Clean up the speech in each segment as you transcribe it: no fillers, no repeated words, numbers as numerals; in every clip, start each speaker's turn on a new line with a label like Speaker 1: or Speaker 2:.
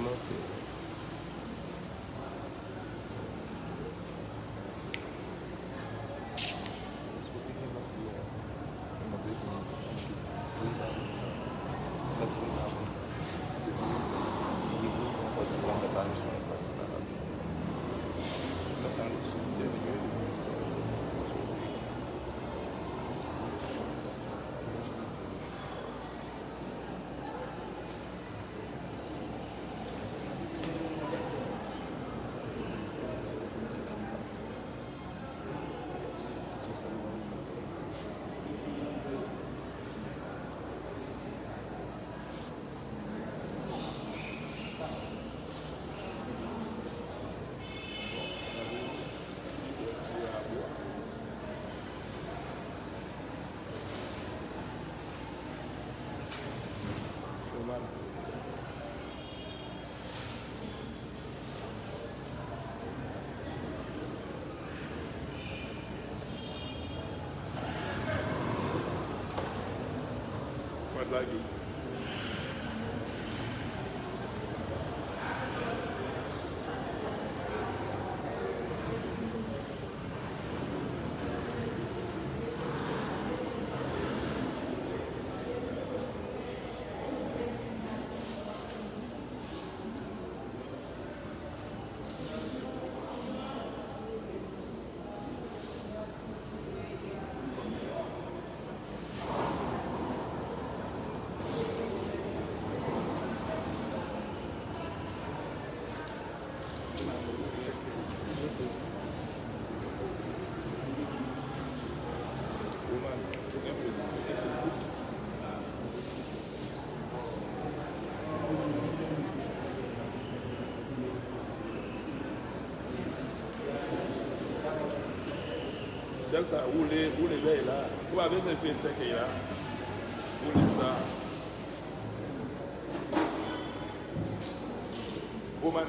Speaker 1: monte. Lagi. Ça, où les est là, où avez ces fait ce qu'il y a, où les ça, woman.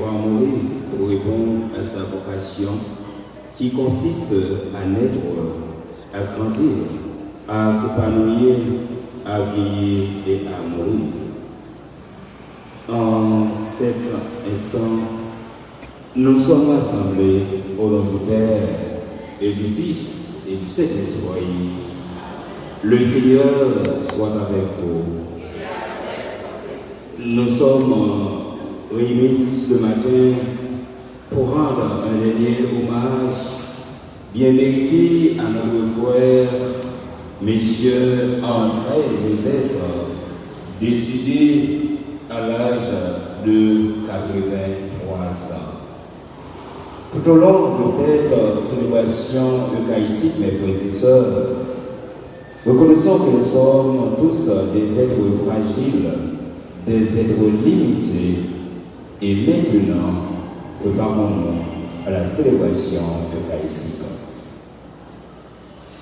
Speaker 2: à mourir pour répondre à sa vocation qui consiste à naître, à grandir, à s'épanouir, à vieillir et à mourir. En cet instant, nous sommes rassemblés au nom du Père et du Fils et du Saint-Esprit. Le Seigneur soit avec vous. Nous sommes réunis ce matin pour rendre un dernier hommage bien mérité à notre frère, messieurs André et Joseph, décédés à l'âge de 83 ans. Tout au long de cette célébration eucharistique, mes frères et sœurs, reconnaissons que nous sommes tous des êtres fragiles, des êtres limités, et maintenant, préparons-nous à la célébration eucharistique.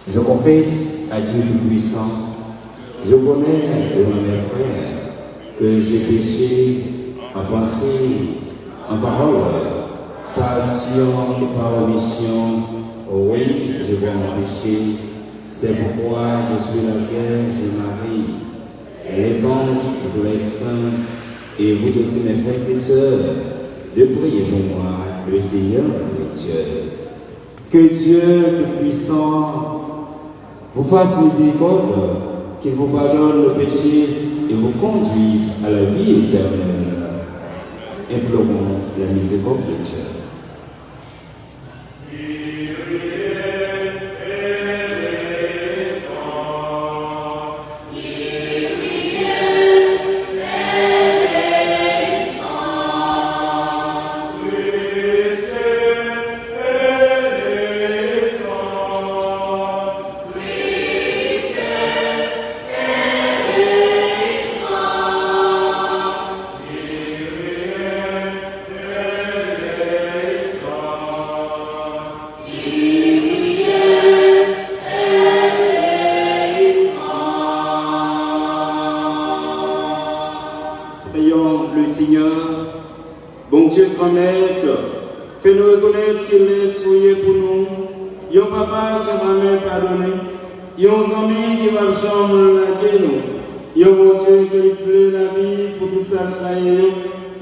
Speaker 2: Je confesse à Dieu Tout-Puissant, je connais devant mes frères que j'ai péché en pensée, en parole, par action et par omission. Oh oui, je vais m'empêcher. C'est pourquoi je suis la Vierge Marie, les anges et tous les saints, et vous aussi mes frères et sœurs, de prier pour moi, le Seigneur de Dieu. Que Dieu Tout-Puissant vous fasse miséricorde, qu'il vous pardonne le péché et vous conduise à la vie éternelle. Implorons la miséricorde de Dieu.
Speaker 3: Fais-nous reconnaître qu'il est souillé pour nous. Yon papa qui va même pardonner. Yon ami qui va jamais laguer nous. Yon mon Dieu qui plaît la vie pour tout ça trahir.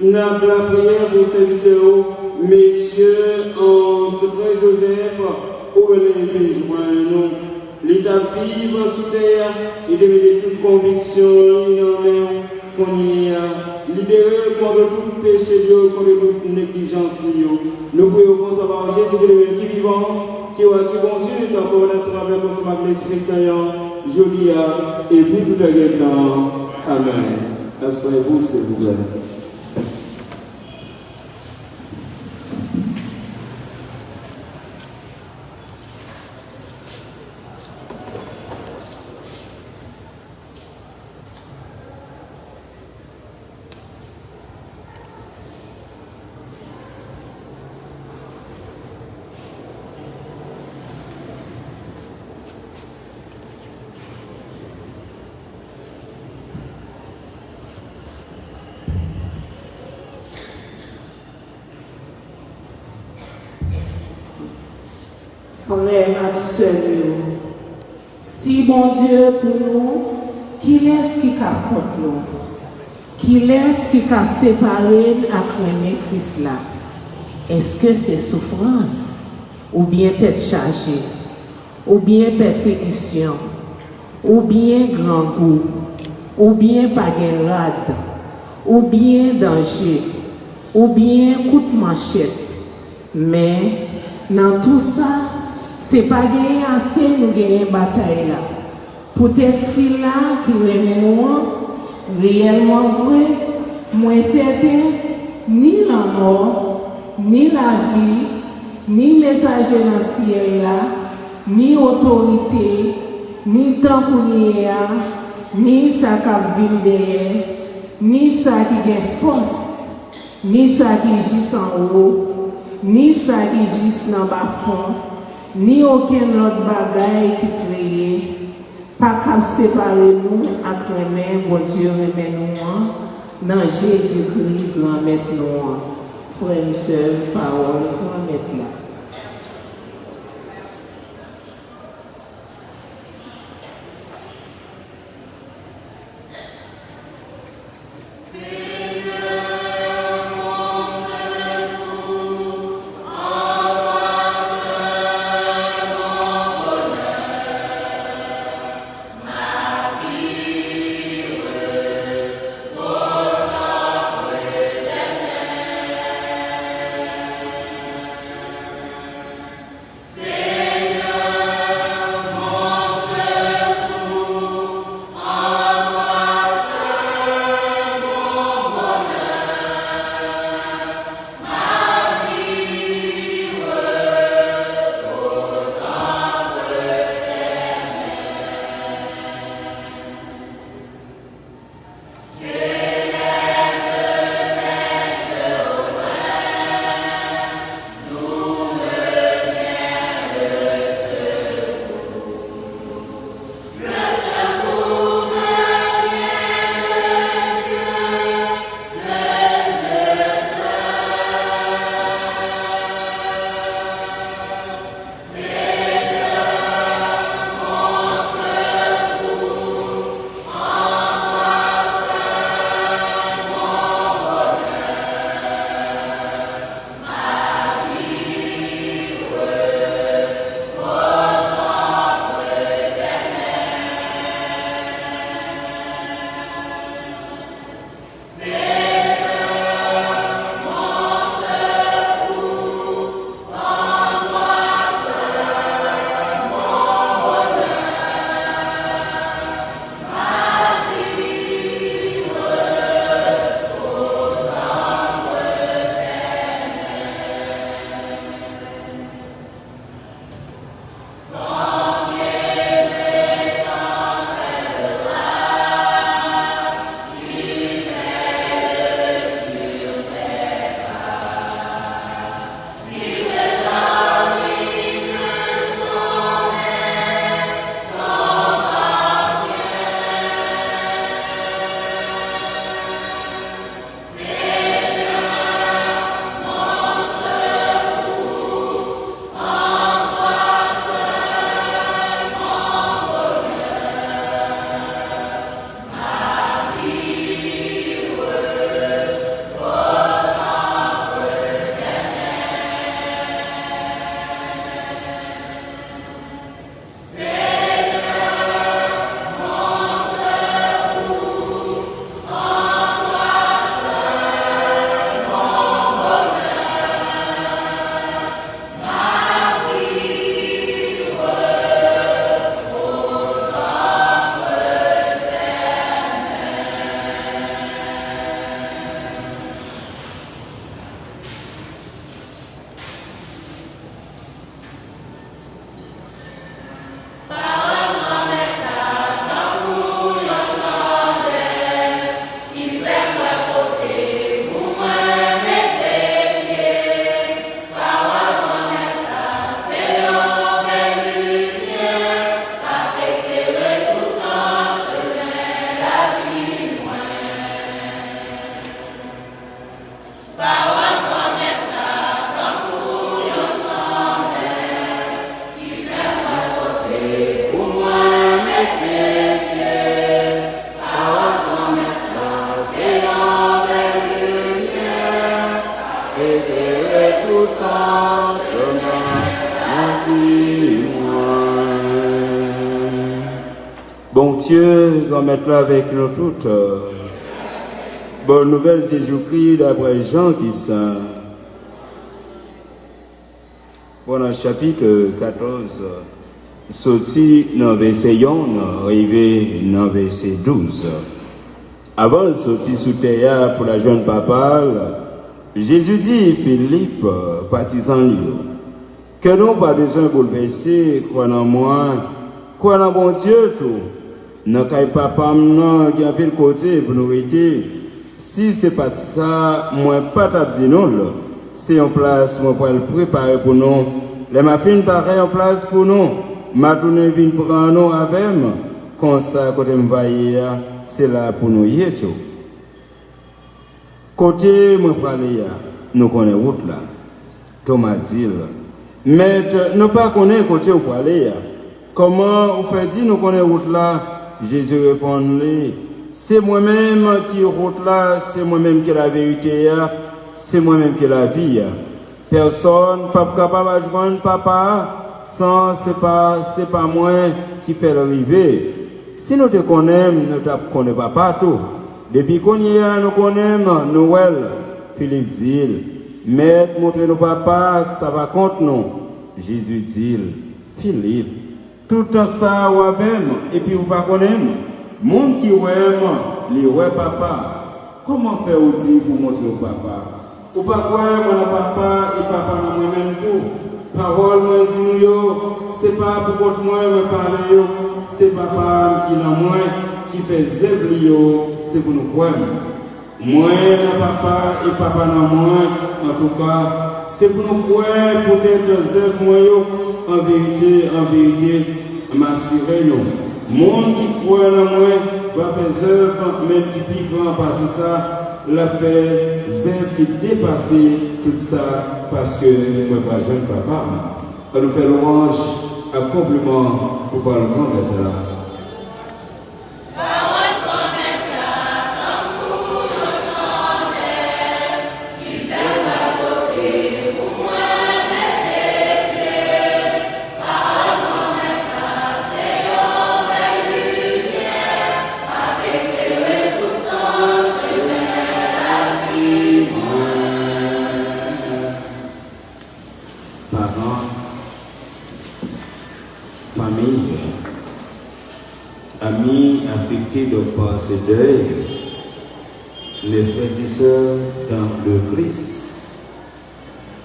Speaker 3: N'a la prière pour serviteurs, messieurs, André Joseph, pour les joindre nous. L'état vivre sous terre, il devait toute conviction, il en est qu'on y a. Libéré contre tout péché, contre toute négligence. Nous pouvons savoir Jésus qui est vivant, qui conduit encore dans ce avec l'Esprit Saint, Jolia et pour tout le temps. Amen. Asseyez-vous, s'il vous plaît.
Speaker 4: Frères et sœurs, si bon Dieu pour nous, qui est-ce qui a contre nous? Qui est-ce qui a séparé après Christ là? Est-ce que c'est souffrance, ou bien tête chargée, ou bien persécution, ou bien grand goût, ou bien bagarrade, ou bien danger, ou bien coup de manchette? Mais dans tout ça, c'est pas gagner assez nous gagner bataille là. Peut-être si là qui remet nous réellement vrai, moins certain, ni la mort, ni la vie, ni messager dans le ciel là, ni autorité, ni temps pour ni ça qui vient derrière, ni ça qui gagne force, ni ça qui gisse en haut, ni ça qui gisse dans le bas fond, ni aucun autre bagaille qui crée, pas qu'à séparer nous à cramer, bon Dieu remet nous dans Jésus-Christ, grand maître nous. frères et sœurs, parole pour en mettre là.
Speaker 3: Bon Dieu, remettre-le avec nous toutes. Bonne nouvelle Jésus-Christ d'après Jean qui saint. Voilà, chapitre 14. Sorti dans verset 1, arrivé dans verset 12. Avant de sortir sous terre pour la jeune papale, Jésus dit Philippe, partisan lieu, que nous pas besoin de bouleverser, croire en moi, croire en bon Dieu tout. Nous n'avons pas non qui a fait le côté pour nous aider. Si ce n'est pas ça, moi pas t'abdi non. C'est en place, moi pour le préparer pour nous. Les mafines pareil en place pour nous. Ma tournée vient prendre nous avec moi. Comme ça, côté m'vailler, c'est là pour nous y être. Côté moi parler, nous connaissons route là. Thomas dit, maître, nous pas connaissons côté où aller. Comment on fait dire nous connaissons route là? Jésus répond, c'est moi-même qui route là, c'est moi-même qui la vérité, c'est moi-même qui la vie. Personne pas capable de joindre papa sans c'est pas moi qui fait l'arrivée. Si nous te connaissons, nous ne connaissons pas partout. Depuis qu'on y est, nous connaissons Noël. Philippe dit, maître, montrez-nous papa, ça va contre nous. Jésus dit, Philippe, tout en ça ou avec, et puis vous ne connaissez pas. Monde qui aime, lui ouais papa. Comment faire aussi pour montrer au papa? Ou pas quoi, mon papa et papa dans moi-même tout. Parole, moi dis nous, c'est pas pour votre moi me parler, c'est papa qui dans moi qui fait zèbre, c'est pour nous croire. Moi, le papa et papa dans moi, en tout cas, c'est pour nous croire, peut-être zèbre moi, en vérité, m'assurer nous. Monde qui croit en moi va faire œuvre, même qui pique grand, parce que ça, la fait œuvre qui dépasse tout ça, parce que moi, pas jeune papa, on nous fait l'orange, un compliment pour pas le grand, mais cela. Par ce deuil, mes frères et sœurs dans le Christ,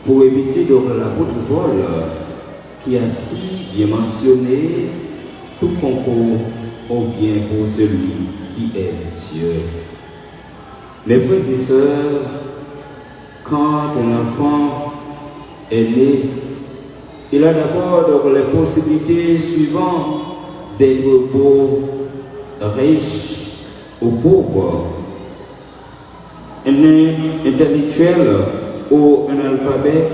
Speaker 3: pour éviter donc l'apôtre Paul qui a si bien mentionné tout concours au bien pour celui qui est Dieu. Mes frères et sœurs, quand un enfant est né, il a d'abord donc les possibilités suivantes d'être beau, riche ou pauvre, un intellectuel ou un alphabète,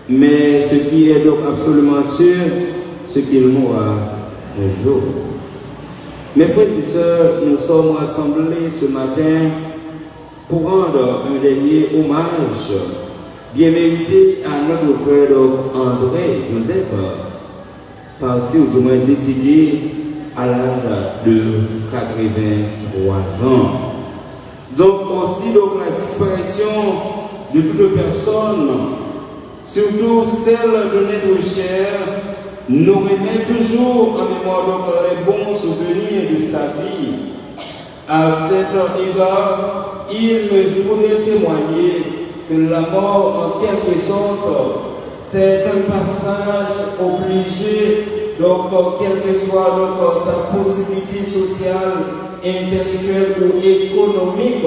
Speaker 3: mais ce qui est donc absolument sûr, c'est qu'il mourra un jour. Mes frères et sœurs, nous sommes rassemblés ce matin pour rendre un dernier hommage bien mérité à notre frère donc André Joseph, parti ou du moins décédé à l'âge de 83 ans. Donc aussi donc la disparition de toute personne, surtout celle de notre chair, nous remet toujours en mémoire donc les bons souvenirs de sa vie. À cet égard, il me faudrait témoigner que la mort en quelque sorte, c'est un passage obligé. Donc, quelle que soit donc, sa possibilité sociale, intellectuelle ou économique,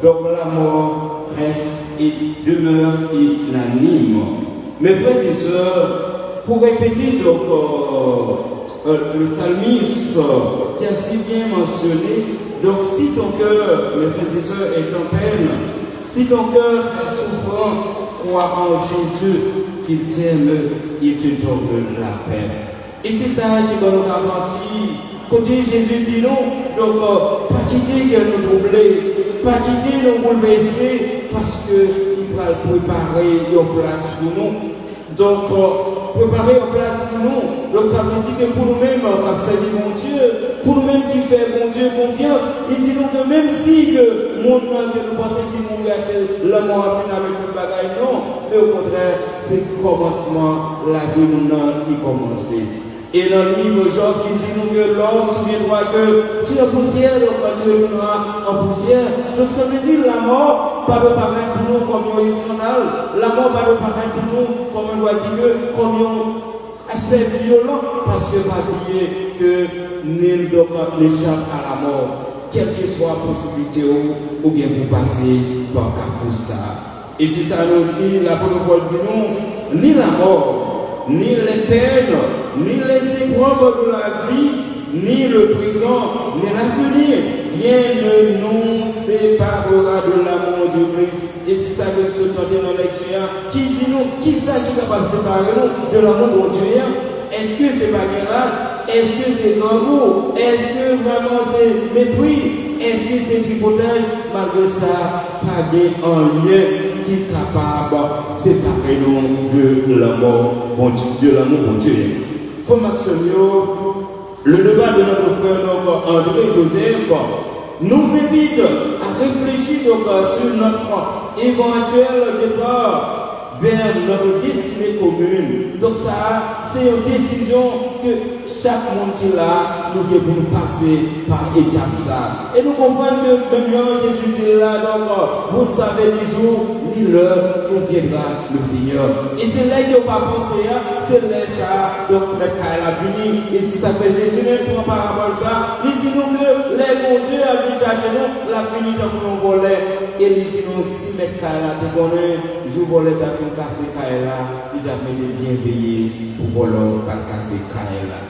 Speaker 3: donc la mort reste et demeure inanime. Mes frères et sœurs, pour répéter donc le psalmiste qui a si bien mentionné, donc si ton cœur, mes frères et sœurs, est en peine, si ton cœur est souffrant, crois en Jésus qu'il t'aime, il te donne la paix. Et c'est ça qui va nous garantir. Côté Jésus dit non, donc pas quitter nous troubler, pas quitter nous bouleverser, parce qu'il va préparer une place pour nous. Donc, préparer une place pour nous. Donc, ça veut dire que pour nous-mêmes, on a servi mon Dieu, pour nous-mêmes qui fait mon Dieu confiance, il dit donc que même si le monde que nous pensons qu'il mourra, c'est la mort à finir avec tout le bagage, non, mais au contraire, c'est le commencement, la vie qui commence. Et dans le livre Job qui dit nous que l'homme souviendra que tu es poussière, donc quand tu reviendras en poussière. Donc ça veut dire la mort pas de paraître pour nous comme un scandale, la mort pas de paraître pour nous comme un doigt d'Dieu, comme un aspect violent, parce que pas oublier que nul n'échappe à la mort, quelle que soit la possibilité ou bien pour passer par ça. Et c'est ça nous dit, l'apôtre Paul dit nous, ni la mort, ni les peines, ni les épreuves de la vie, ni le présent, ni l'avenir rien ne nous séparera de l'amour du Christ. Et c'est ça que je suis tenté dans la lecture. Qui dit nous, qui ça qui est capable de séparer nous de l'amour de Dieu? Est-ce que c'est pas grave? Est-ce que c'est amour? Est-ce que vraiment c'est mépris? Est-ce que c'est tripotage? Malgré ça, pas un lien qui est capable de séparer nous de l'amour bon Dieu, de l'amour bon Dieu. Faut Maximio, le débat de notre frère donc, André Joseph nous invite à réfléchir donc, sur notre éventuel départ vers notre destinée commune. Donc ça, c'est une décision que chaque monde qui l'a, nous devons passer par étape ça. Et nous comprenons que maintenant Jésus dit là, donc vous ne savez ni jour ni l'heure où viendra le Seigneur. Et c'est là qu'il n'y a pas pensé, c'est là ça, donc notre cas a venu. Et si ça fait Jésus même prend par rapport à ça, il dit nous que les bons Dieu a vu chercher nous, la venue pour nous voler. Et il dit nous, si notre cas là, tu connais, je volais ta pour casser Kaela, il a mis bien veillé pour voler, pas casser Kaela.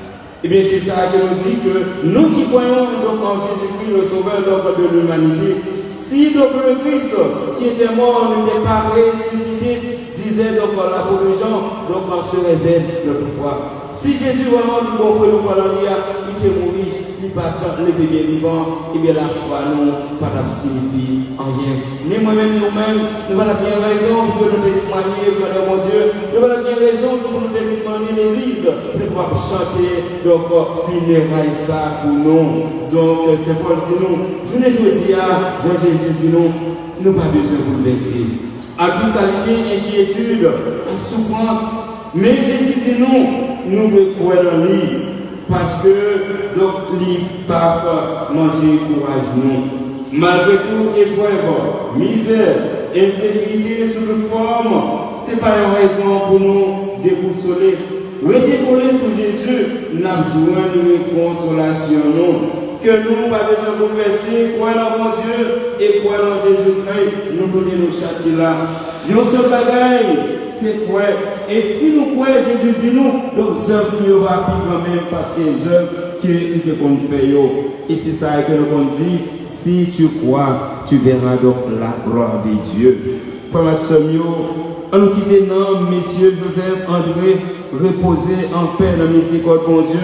Speaker 3: Et bien c'est ça qui nous dit que nous qui croyons donc en Jésus-Christ, le sauveur donc, de l'humanité, si donc le Christ qui était mort n'était pas ressuscité, disait donc la pauvre gens, donc on se révèle notre foi. Si Jésus vraiment dit bon pour nous parler, il était mort, il pas levé bien vivant, et bien la foi nous pas signifie rien. Ni moi-même, nous-mêmes, nous avons bien raison pour nous témoigner, mon Dieu, nous avons bien raison pour nous témoigner l'église, pour pouvoir chanter, donc funérailles ça pour nous. Donc c'est pour dire nous, je ne dis pas, Jean-Jésus dit nous, nous pas besoin de vous laisser. À toute qualité, inquiétude, à souffrance, mais Jésus dit nous devons croire en lui. Parce que donc les papes manger courage nous. Malgré tout épreuve, misère, insécurité sous toute forme, ce n'est pas une raison pour nous déboussoler. Rester collé sur Jésus, nous avons joué une consolation nous. Que nous, pas besoin de confesser, croire dans mon Dieu et croire dans Jésus-Christ, nous donnons nos châtiments là. Nous seul bagaille, c'est quoi? Et si nous croyons, Jésus dit nous, donc œuvres nous va quand même parce que les œuvres que nous faisons. Et c'est ça que nous dit, si tu crois, tu verras donc la gloire de Dieu. Frère Samio, on nous quitte non, messieurs Joseph, André, reposer en paix dans la miséricorde mon Dieu.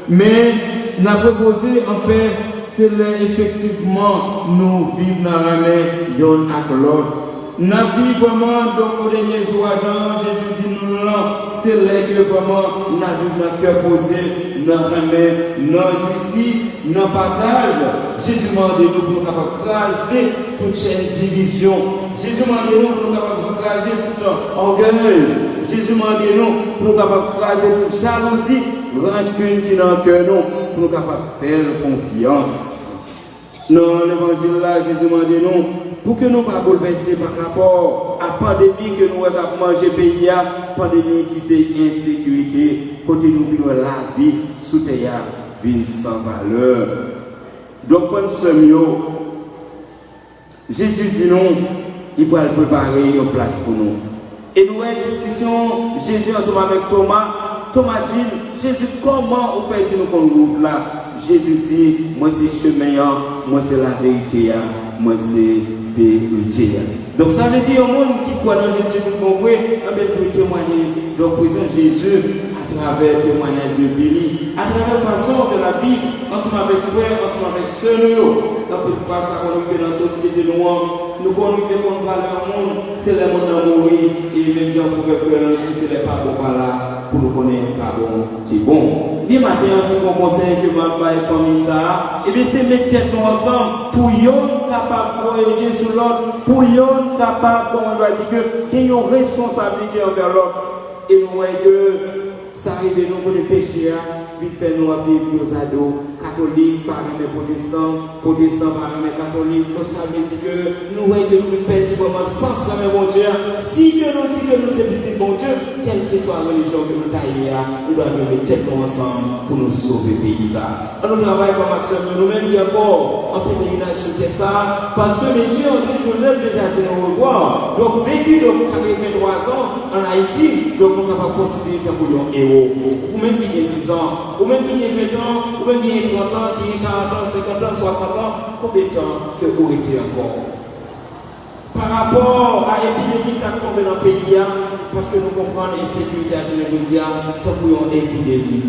Speaker 3: Mais n'a reposé en paix, c'est là effectivement nous vivons dans la main l'un avec l'autre. Nous vivons vraiment donc au dernier jour à Jean, Jésus dit nous là, c'est là que vraiment nous vivons dans le cœur posé, dans la main, dans la justice, dans le partage. Jésus m'a dit nous pour nous capables de craser toute chaîne division. Jésus m'a dit nous pour nous capables de craser tout orgueil. Jésus m'a dit nous pour nous capables de craser toute jalousie, rancune qui est dans le cœur nous, pour nous capables de faire confiance. Dans l'évangile là, Jésus m'a dit nous, pour que nous ne soyons pas bouleversés par rapport à la pandémie que nous avons mangé pays, pandémie qui c'est insécurité, côté nous vivons la vie sous terre, vie sans valeur. Donc, Jésus dit nous, il va préparer une place pour nous. Et nous avons une discussion, Jésus ensemble avec Thomas. Thomas dit, Jésus, comment on fait nous qu'on route là? Jésus dit, moi c'est chemin, moi c'est la vérité, moi c'est vérité. Donc ça veut dire au monde qui croit dans Jésus, nous comprenons, pour témoigner donc présent Jésus à travers le témoignage de vie, à travers la façon de la vie, ensemble avec frères, ensemble avec sœurs. Donc une fois ça qu'on vit dans la société noire, nous connaissons qu'on parle au monde, c'est le monde à mourir, et même gens pouvaient prendre si c'est les pas bon là, pour nous connaître pas bon, c'est bon. Bien matin, c'est mon conseil que ma famille ça, et bien c'est mettre tête nous ensemble pour yon capable de voyager sur l'autre, pour yon capable, comme on doit dire, qu'il y a une responsabilité envers l'autre. Et nous voyons que ça arrive nous pour les péchés, vite fait nous vivre nos ados, catholiques, parmi les protestants, protestants parmi les catholiques. Donc ça veut dire que nous voyons que nous perdons vraiment sens dans le bon Dieu. Si que nous disons que nous sommes petits bon Dieu, quelle que soit la religion que nous taillons, nous devons mettre tête ensemble pour nous sauver le pays. Nous travaillons comme action, nous-mêmes, bien encore, en pèlerinage sur ça, parce que messieurs, André Joseph déjà été au revoir. Donc, vécu donc 83 ans en Haïti, donc nous sommes capables de considérer comme un héros. Ou même qui a 10 ans, ou même qui a 20 ans, ou même qui a 30 ans, qui 40 ans, 50 ans, 60 ans, combien de temps que vous étiez encore? Par rapport à l'épidémie, ça tombe dans le pays, parce que nous comprenons l'insécurité à aujourd'hui, tant qu'il y a une épidémie.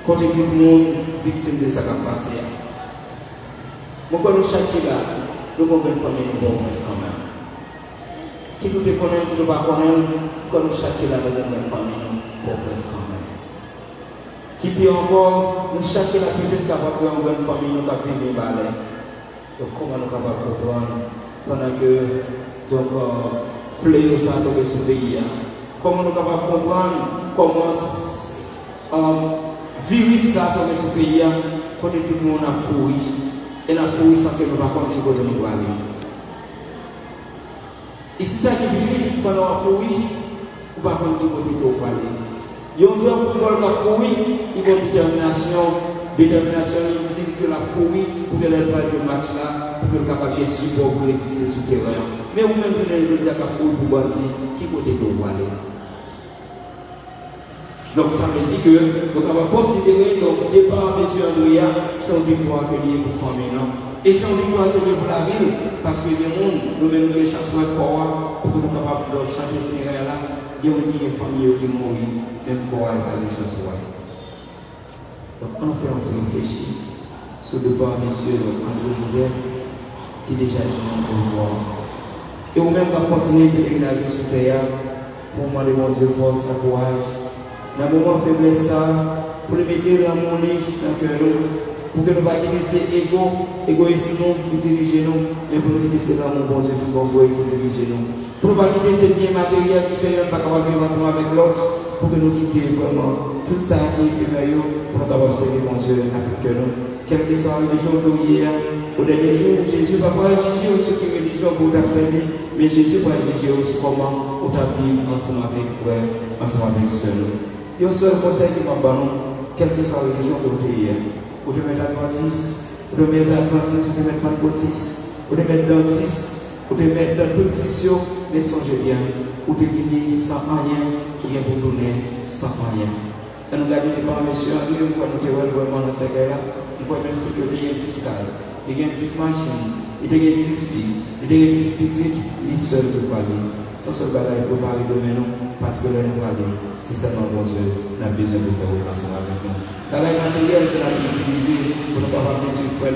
Speaker 3: Quand tout le monde victime de ce qui a passé. Pourquoi nous chaque là, nous avons une famille qui est quand même. Qui nous connaît, qui nous ne connaît pas, quand nous chaque là, nous avons une famille qui est quand même. Qui peut encore, nous chaque là, peut-être capable d'avoir une famille qui est vivre balai. Donc comment nous sommes capables de comprendre pendant que donc fléau ça tombe sur le pays. Comment nous sommes capables de comprendre comment virus ça tombe sur le pays quand tout le monde a couru. Et la couru sans que nous ne sachions pas où nous aller. Et c'est ça qui est virus pendant la couru, nous ne savons pas où nous aller. Il y a un joueur de football qui a couru, il a une détermination, il dit que la couru pour que l'elle va jouer le match là, pour que le capable de support pour résister sur le terrain. Mais vous-même, je dis que la couru pour bâtir, qui côté que vous aller. Donc ça veut dire que nous avons considéré le départ de M. Andrea, c'est une victoire que liée pour la famille. Et c'est une victoire que liée pour la ville, parce que les gens, nous-mêmes, nous les chassons avec quoi, pour que nous soyons capables de changer le funéraire là, il y a une famille qui mourit, même quoi, elle va les chasser. Donc on fait un petit réfléchir sur le départ de M. André Joseph, qui déjà dit non pour moi. Et vous-même, vous continuer de pèlerinage sur terre, pour moi, de mon Dieu, force, courage. Dans le moment de faiblesse, pour le mettre dans mon lit, dans le cœur, pour que nous ne pas quitter ces égoïsmes qui dirigent nous, mais pour nous quitter dans mon bon Dieu qui convoie qui dirige nous. Pour ne pas quitter ces biens matériels qui fait pas capable de vivre ensemble avec l'autre, pour que nous quittions vraiment tout ça qui est éphémère, pour nous capable de servir mon Dieu avec que nous. Quel que soit le jour de hier, au dernier jour, Jésus va pas juger aussi que religion pour t'observer, mais Jésus va juger aussi comment on t'a vivre ensemble avec frère, ensemble avec soeur. Il y a un seul conseil qui m'a donné, quelle que soit la religion que vous êtes, vous devez mettre adventiste, vous devez mettre adventiste, vous devez mettre baptiste, vous devez mettre dentiste, vous devez mettre tout tissu, mais songez bien, vous devez venir sans rien, ou bien vous tourner sans rien. Et nous avons dit par monsieur André, nous avons dit vraiment dans ce cas-là, nous avons même si il y a 10 cases, il y a 10 machines, il y a 10 filles, il y a 10 petites, il seul peut parler. Son seul bagage pour parler de nous, parce que là nous parlons, c'est seulement bon Dieu, nous avons besoin de faire le placement avec nous. Bagage matériel que nous avons utilisé pour nous capables de faire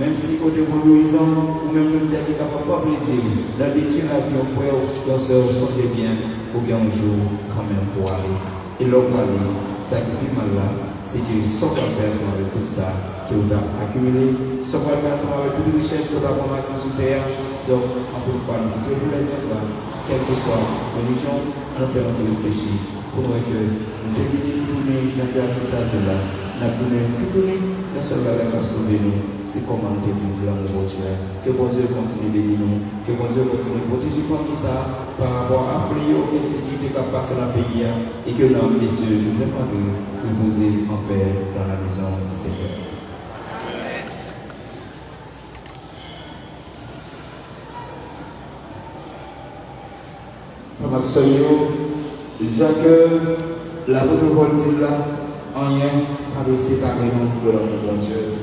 Speaker 3: même si côté valorisant, ou même je dis qu'il n'y a pas de plaisir, la lecture à vie, frère, nos soeurs, songez bien, ou bien un jour, quand même, pour aller. Et l'homme va aller, ça qui est mal là, c'est que ce qu'on va faire ensemble avec tout ça, que vous avez accumulé, ce qu'on va faire ensemble avec toute richesse que vous avez ramassée sur terre, donc, encore une fois, nous quittons les enfants. Quelle que soit la religion, on va faire un petit réfléchir pour voir que nous devons tout tourner, Jean-Pierre Tissa dit là, nous devons tout tourner, le seul bagage qui va sauver nous, c'est comment nous devons vouloir mon Dieu. Que bon Dieu continue de bénir nous, que bon Dieu continue de protéger les ça par rapport à fléau et sécurité qui passe dans le pays, et que nous, messieurs, Joseph André, reposer en paix dans la maison du Seigneur. Déjà que l'apôtre Paul dit là, rien pas de séparer nous de l'amour de Dieu.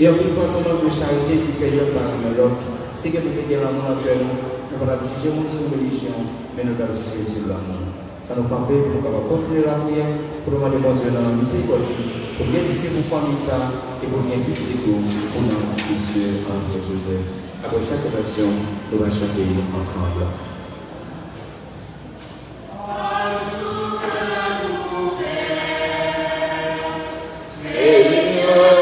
Speaker 3: Et en une façon de charité qui fait l'un par l'autre, c'est que nous avons l'amour en cœur, nous ne pouvons pas juger sur la religion, mais nous devons juger sur l'amour. Quand nous parlons, nous devons considérer la prière pour demander mon Dieu dans la miséricorde, pour bien pitié pour famille ça, et pour bien pitié pour notre Monsieur André Joseph. Après chaque version, nous allons chanter ensemble.
Speaker 5: Seigneur,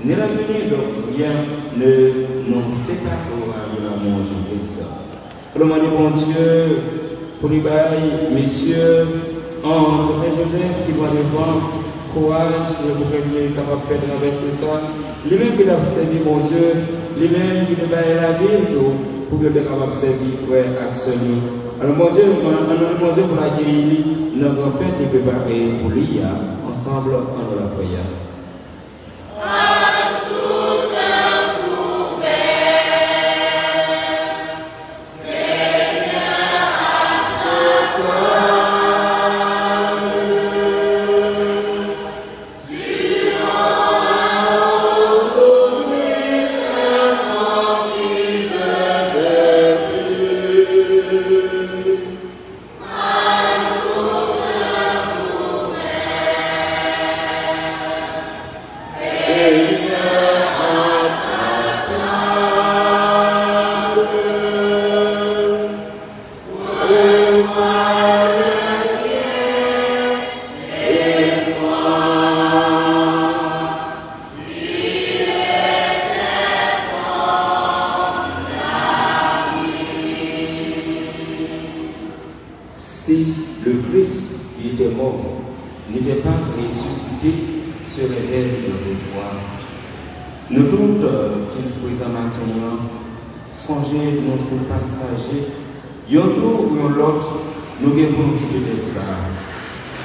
Speaker 3: ni l'avenir, donc rien ne nous séparera de l'amour du Christ. Alors, bon Dieu, pour les bails, messieurs, en frère Joseph qui doit devant, courage pour qu'il est capable de faire traverser ça. Lui-même qui a servi mon Dieu, lui-même qui a la vie pour qu'il soit capable de servir frère Axel. Alors mon Dieu, on a pour l'accueillir, notre fête est préparée pour l'IA, ensemble en la prière. Si le Christ qui était mort n'était pas ressuscité sur les veines de nos foi, nous doutes qu'il présent maintenant, songez nous ces passagers, un jour ou l'autre, nous devons quitter ça.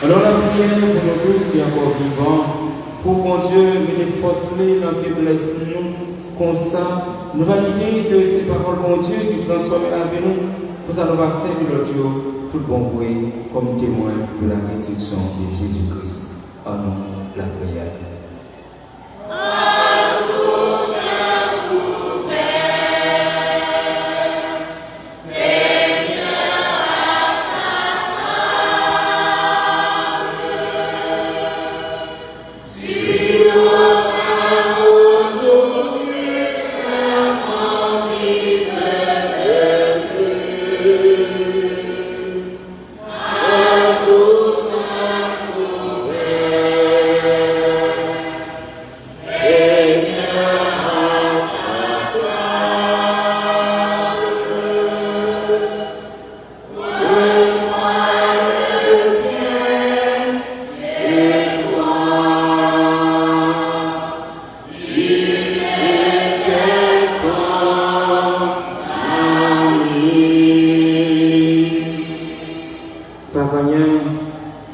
Speaker 3: Alors la prière pour nous tous qui sont encore vivants, pour mon Dieu, mettez force dans la faiblesse nous, comme ça, nous va quitter que ces paroles, mon Dieu, qui transforment la vie nous, pour ça nous va servir le Dieu, tout bon vrai, comme témoin de la résurrection de Jésus-Christ. En nom, la prière.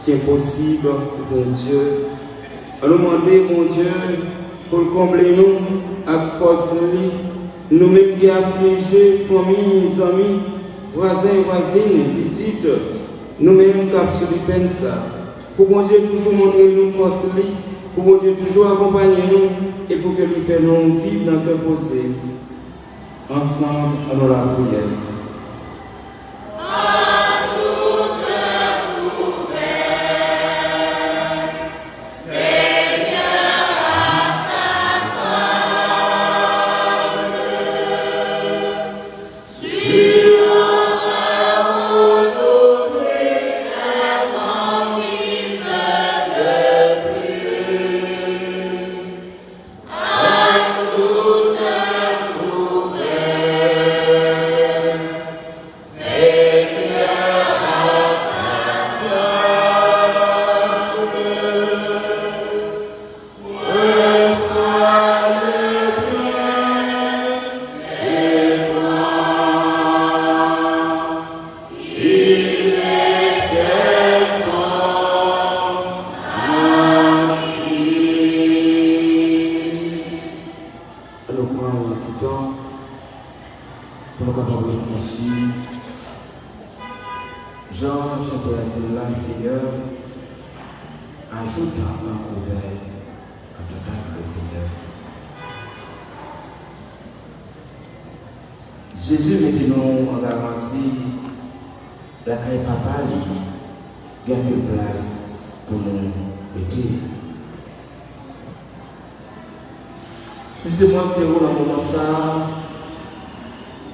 Speaker 3: Qui est possible pour Dieu. Alors demander mon Dieu pour combler nous avec force nous-mêmes qui affligés, familles, amis, voisins, voisines, petites, nous-mêmes qui avons subi peine ça. Pour mon Dieu toujours montrer nous force pour mon Dieu toujours accompagner nous et pour que nous fassions vivre dans le cœur posé. Ensemble, allons la prière. Pour nous capables de réfléchir, Jean, chanteur là, Seigneur, ajoute un couvert à ta table, Seigneur. Jésus mettez-nous en garantie, la caille papa, il y a un peu de place pour nous aider. Si c'est moi qui te roule dans le moment ça,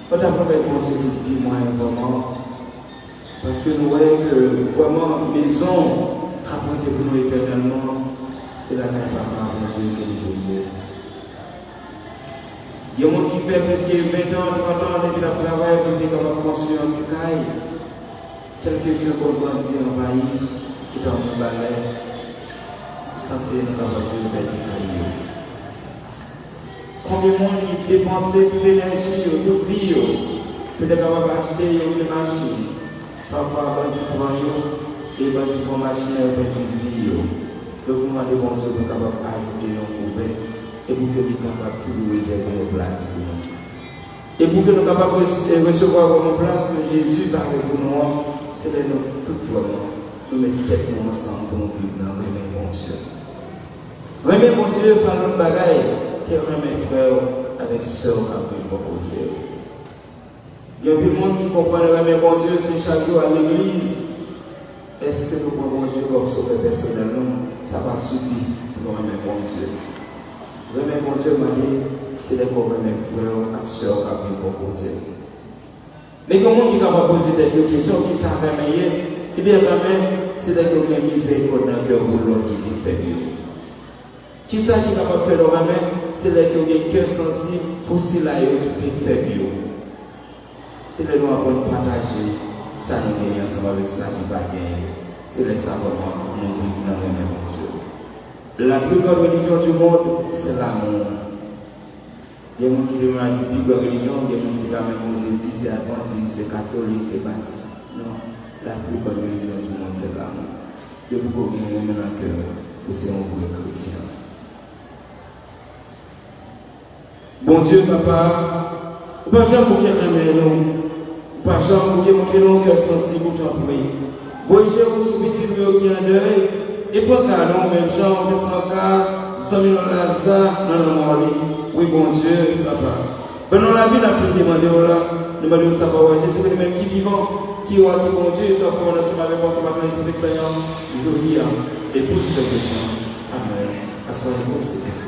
Speaker 3: pas d'abord penser toute vie, moi, vraiment. Parce que nous voyons que vraiment, maison, rapportée pour nous éternellement, c'est la caille papa, mon Dieu, qui est Il y a des gens qui fait plus que 20 ans, 30 ans depuis le travail pour être capable de construire un petit caille. Quelque chose qu'on grandit en pays, et dans mon balai, censé être capable de faire des cailloux. Combien de monde qui dépense toute l'énergie, toute vie, pour être capable d'acheter une machine. Parfois, bandit prend et bandit prend machine et petite vie. Donc, on a des bons choses pour être capable d'ajouter un couvert et pour que nous soyons capables de toujours réserver une place pour nous. Et pour que nous soyons capables de recevoir une place que Jésus parle pour nous, c'est de nous, toutefois, nous mettons tête ensemble pour nous vivre dans le remède bon Dieu. Remède bon Dieu par notre bagaille, qui est remède frère avec soeur qui vient pour Dieu. Il y a des gens qui comprennent le remède bon Dieu, c'est chaque jour à l'église. Est-ce que nous prenons Dieu comme sauver personnellement? Ça va suffire pour nous remettre bon Dieu. Remettre bon Dieu, c'est les remettre frères et sœurs qui viennent pour Dieu. Mais comment on est capable de poser des questions qui savent remettre? Eh bien, vraiment, c'est des gens qui ont miséricorde dans le cœur pour l'autre qui est faible. Qui ça qui est capable de faire le remettre? C'est les gens qui ont un cœur sensible pour ceux-là qui est faible. C'est les gens qui ont partagé ça nous gagne ensemble avec ça qui va gagner. C'est les savants nous vivons dans le même Dieu. La plus grande religion du monde, c'est l'amour. Il y a des gens qui disent la plus grande religion, il y a des gens qui disent c'est adventiste, c'est catholique, c'est baptiste. Non, la plus grande religion du monde, c'est l'amour. Il y a beaucoup de gens qui ont un cœur pour ces gens chrétiens. Bon Dieu, papa, pas jamais pour qu'il aime nous. Pas jamais pour qu'il montre nos cœurs sensibles pour t'appuyer. Voyez vous sous petit qui est en deuil. Et pour qu'à nous, même gens, on prend qu'à Samuel Lazare dans le monde. Oui, bon Dieu, papa. Pendant la vie, on a pu demander nous demandons savoir Jésus, même qui vivant, qui est bon Dieu, toi, pour nous savoir réponse à ma l'Esprit Saint, aujourd'hui, et pour tout le chrétien. Amen. À son niveau, c'est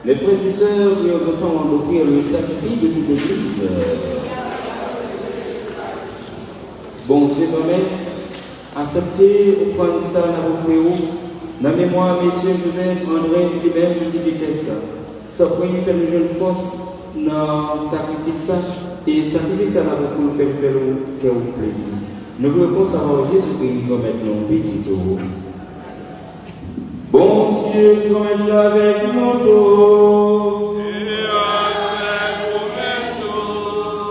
Speaker 3: Les frères et sœurs, nous ensemble offrir le sacrifice de toute l'Église. Bon Dieu, quand-même, acceptez, offrande ça dans vos frères. Dans la mémoire, messieurs, vous êtes André lui-même qui dit ça. Ça pour nous faire une jeune force dans le sacrifice et sacrifice ça pour nous faire plaisir. Nous voulons savoir Jésus-Christ comme maintenant, petit tour. Bon Dieu, comme avec nous,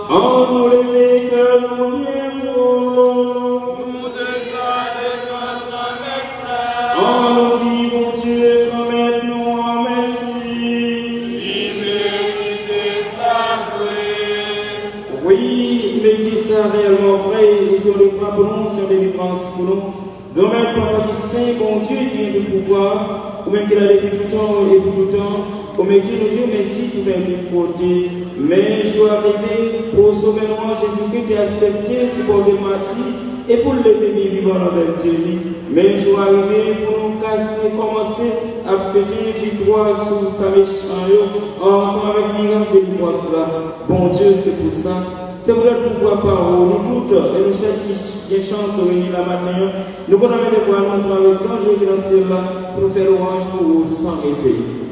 Speaker 3: en nous lever que nous viens. pour nous, c'est une délivrance pour nous. Grand-mère, papa qui saint, bon Dieu, qui a le pouvoir, ou même qui a depuis tout temps et pour tout temps, ou même Dieu nous dit merci tout même de côté. Mais je suis arrivé pour sauver nous, Jésus-Christ qui a accepté ce bord de martyr et pour le bébé vivant avec Dieu. Mais je suis arrivé pour nous casser, commencer à fêter victoire sur sa méchante ensemble avec miracle de l'immense là. Bon Dieu, c'est pour ça. C'est pour le pouvoir parole, nous toutes, et nous cherchons des chances de venir la matin. Nous pouvons mettre des voix ensemble avec ça, je vais danser là pour nous faire l'orange pour s'arrêter.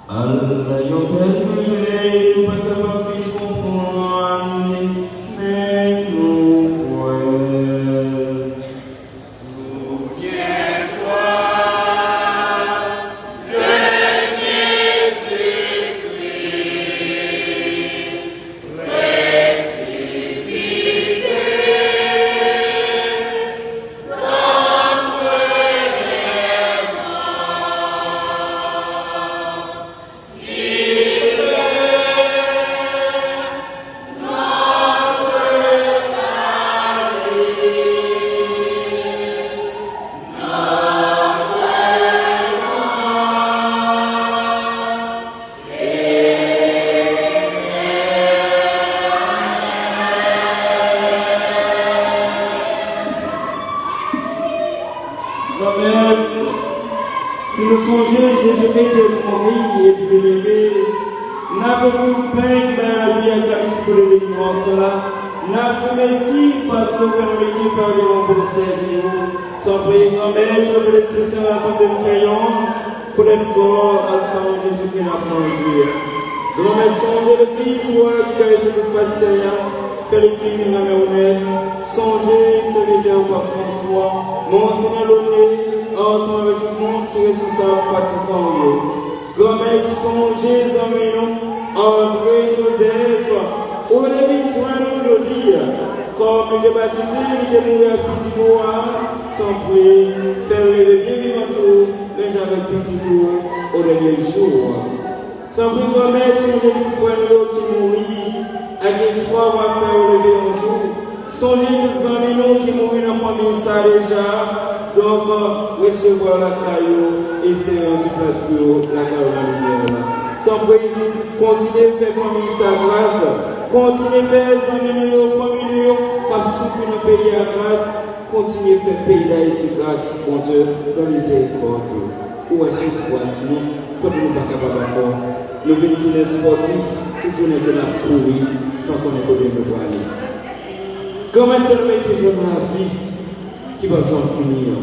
Speaker 3: Allah yo permet nous pas capable de comprendre mais nous croyons.
Speaker 5: Souviens-toi de Jésus-Christ ressuscité d'entre les morts. Il
Speaker 3: Amen. Si nous songeons Jésus-Christ est mort et puis levé, n'avons-vous pain qui va la vie à calice pour le délivrance là? N'avons merci parce que vous avez vécu par le bon pour servir. Sans prier grand-mère, que l'Esprit Saint rassemble nous faisons pour être corps ensemble Jésus-Christ n'a pas enlevé. Grand-mère, songez l'église, qui a essayé de passer derrière. Fais le film, ma mère, songez, serviteur au pape François, Monseigneur Launay, ensemble avec tout le monde qui est sous sa pâtissant. Grand-mère, songez, amis, André, Joseph, au début, joignez-nous aujourd'hui, comme il est baptisé, il est mort à petit doigt, sans prier, faire rêver bien vivant tout, mais avec petit doigt au dernier jour. Sans prier, grand-mère, songez le frère qui mourit. À l'espoir va faire lever un jour. Songez nos amis qui mourent dans la famille ça déjà. Donc, recevoir la caillou et c'est un petit place pour la caillou dans lumière. Sans prier, continuez à faire famille sa grâce. Continuez à faire les amis, famille, qui souffrent dans le pays à grâce. Continuez à faire pays d'Haïti grâce, mon Dieu, dans les miséricorde. Où est-ce que vous voici? Quand nous ne sommes pas capables encore. Nous venons tous les sportifs. Toute journée de la courir sans qu'on ait connu de quoi aller. Comment tellement toujours dans la vie qui va toujours finir.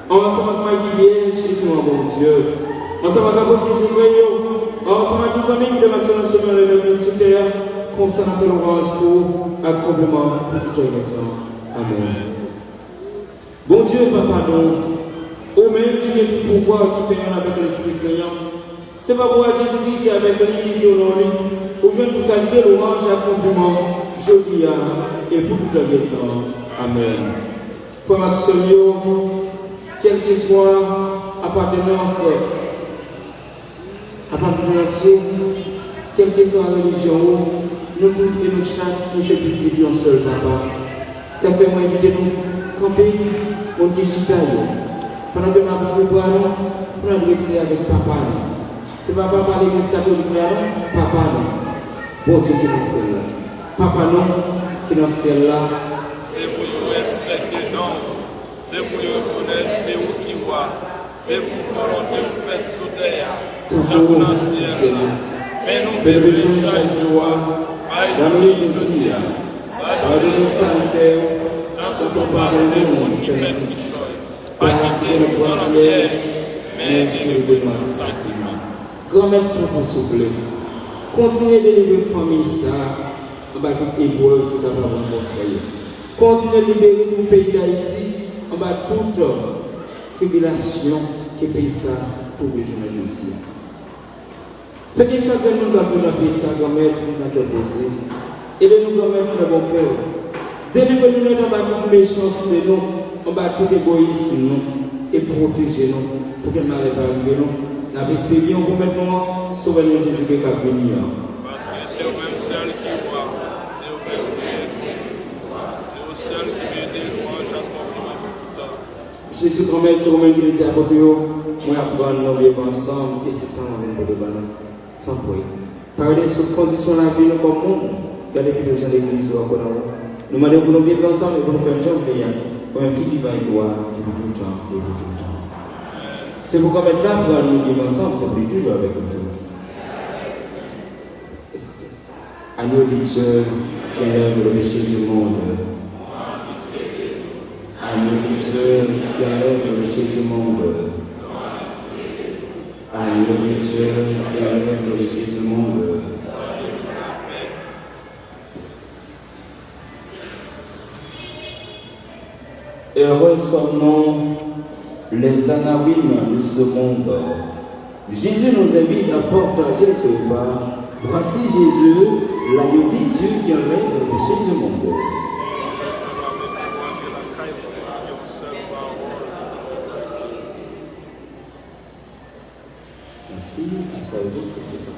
Speaker 3: Ensemble avec Marie Vierge, Jésus, mon Dieu. Ensemble avec Jésus, ensemble avec nos amis qui demeurent sur le chemin sous terre, concernant l'orange pour accompagnement pour tout le temps. Amen. Bon Dieu, Papa, nous, au même qui est tout pouvoir qui fait un avec l'Esprit Saint. C'est pas pour Jésus-Christ avec lui, c'est au nom de lui. Aujourd'hui, pour calculer l'orange accompliment, jeudi et pour tout le temps. Amen. Frère Maximilien, quelle que soit appartenance, quelle que soit la religion, nous tous et nous chaque, nous sommes petits, un seul papa. Ça fait moi inviter nous camper, on digital. Pendant que nous avons pour nous adresser avec papa. C'est pas papa l'église catholique, papa non. Bon Dieu qui est dans le ciel là. Papa non, qui est dans le ciel là.
Speaker 1: C'est pour nous respecter, non. C'est pour nous reconnaître, c'est vous qui voit. C'est pour volonté vous faites sous terre.
Speaker 3: Tambour dans le ciel. Mais nous devons chaque jour. Dans les aujourd'hui. Pardonnez Saint-Père. Quand on parle de nous, qui fait pas quitter le point de piège, mais qui nous demande sacrement. Grand-mère, tout pour souffler. Continuez de libérer la famille, ça, on va toute épreuve pour capable de rencontrer. Continuez de libérer tout le pays d'Haïti, on va toute tribulation qui paye ça pour les jeunes aujourd'hui. Fait que chacun nous doit venir payer ça, grand-mère, pour nous cœur posé. Et de nous, grand-mère, pour le bon cœur. Délivrez-nous dans toute méchanceté, nous, on va tout égoïsme, nous, et protéger nous, pour que le mal ne va arriver, nous. Nous avons espéré vous maintenant, sauvez-nous Jésus qui va venir.
Speaker 1: Parce que c'est vous-même seul qui voit. C'est vous-même c'est vous seul qui veut des louanges accompliment pour tout temps.
Speaker 3: Jésus, grand-mère, c'est vous-même qui le dit à côté de vous. Moi, apprendre, nous vivons ensemble, et c'est ça, on vient pour le ballon. Sans prier. Parler sur la condition de la vie, nous comme monde. Regardez plus de gens de l'église ou encore là. Nous demandons pour nous vivre ensemble et pour nous faire un job, mais comme qui vit avec toi, qui veut tout le temps, et pour tout le temps. C'est pour qu'on mette là pour nous vivre ensemble, c'est pour toujours avec nous. Agneau de Dieu qui enlève le péché du monde. Agneau de Dieu qui enlève le péché du monde.
Speaker 2: la nourriture et le péché du monde. Heureux sommes-nous les anawines de ce monde. Jésus nous invite à partager ce repas. Voici Jésus, l'agneau de Dieu qui enlève le péché du monde. Merci, asseyez-vous, s'il vous plaît.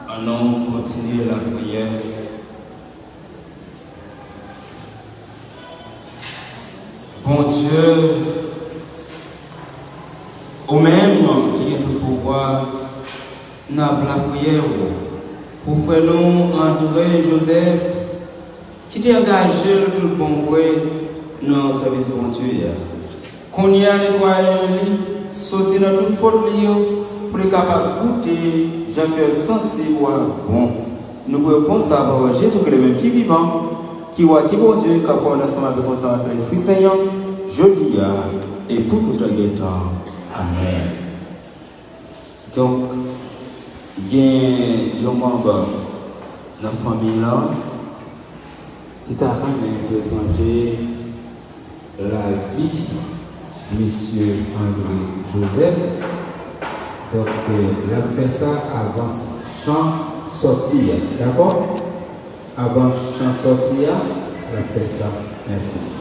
Speaker 2: Allons continuer la prière. Bon Dieu, au même qui est tout pouvoir, nous avons la prière pour frère nous André Joseph, qui t'a engagé tout le bon vrai dans le service de Dieu. Qu'on y a nettoyé, sorti dans toute faute pour les capables de goûter, j'ai sensible bon. Nous pouvons savoir Jésus que le même qui vivant, qui voit qui bon Dieu, qui a ensemble avec l'Esprit Saint, je dis et pour tout un temps. Amen. Donc, il y a un membre de la famille là qui t'a présenté la vie de M. André Joseph. Donc, là, fait ça avant chant sortir. D'accord? Avant chant sortir, là, fait ça. Merci.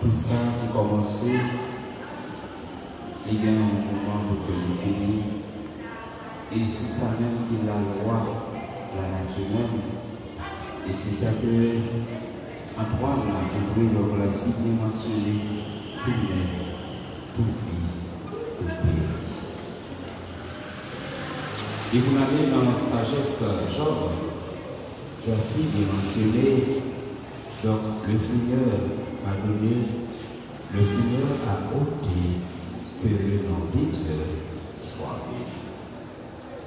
Speaker 2: Tout ça qui commençait il y a un moment pour que nous finir. Et c'est ça même qui est la loi, la nature même. Et c'est ça que, en droit, là, Dieu l'a si bien mentionné, tout naît, tout vit, tout périt. Et vous l'avez dans la sagesse Job, qui a si bien mentionné, donc le Seigneur a donné, le Seigneur a ôté que le nom de Dieu soit béni.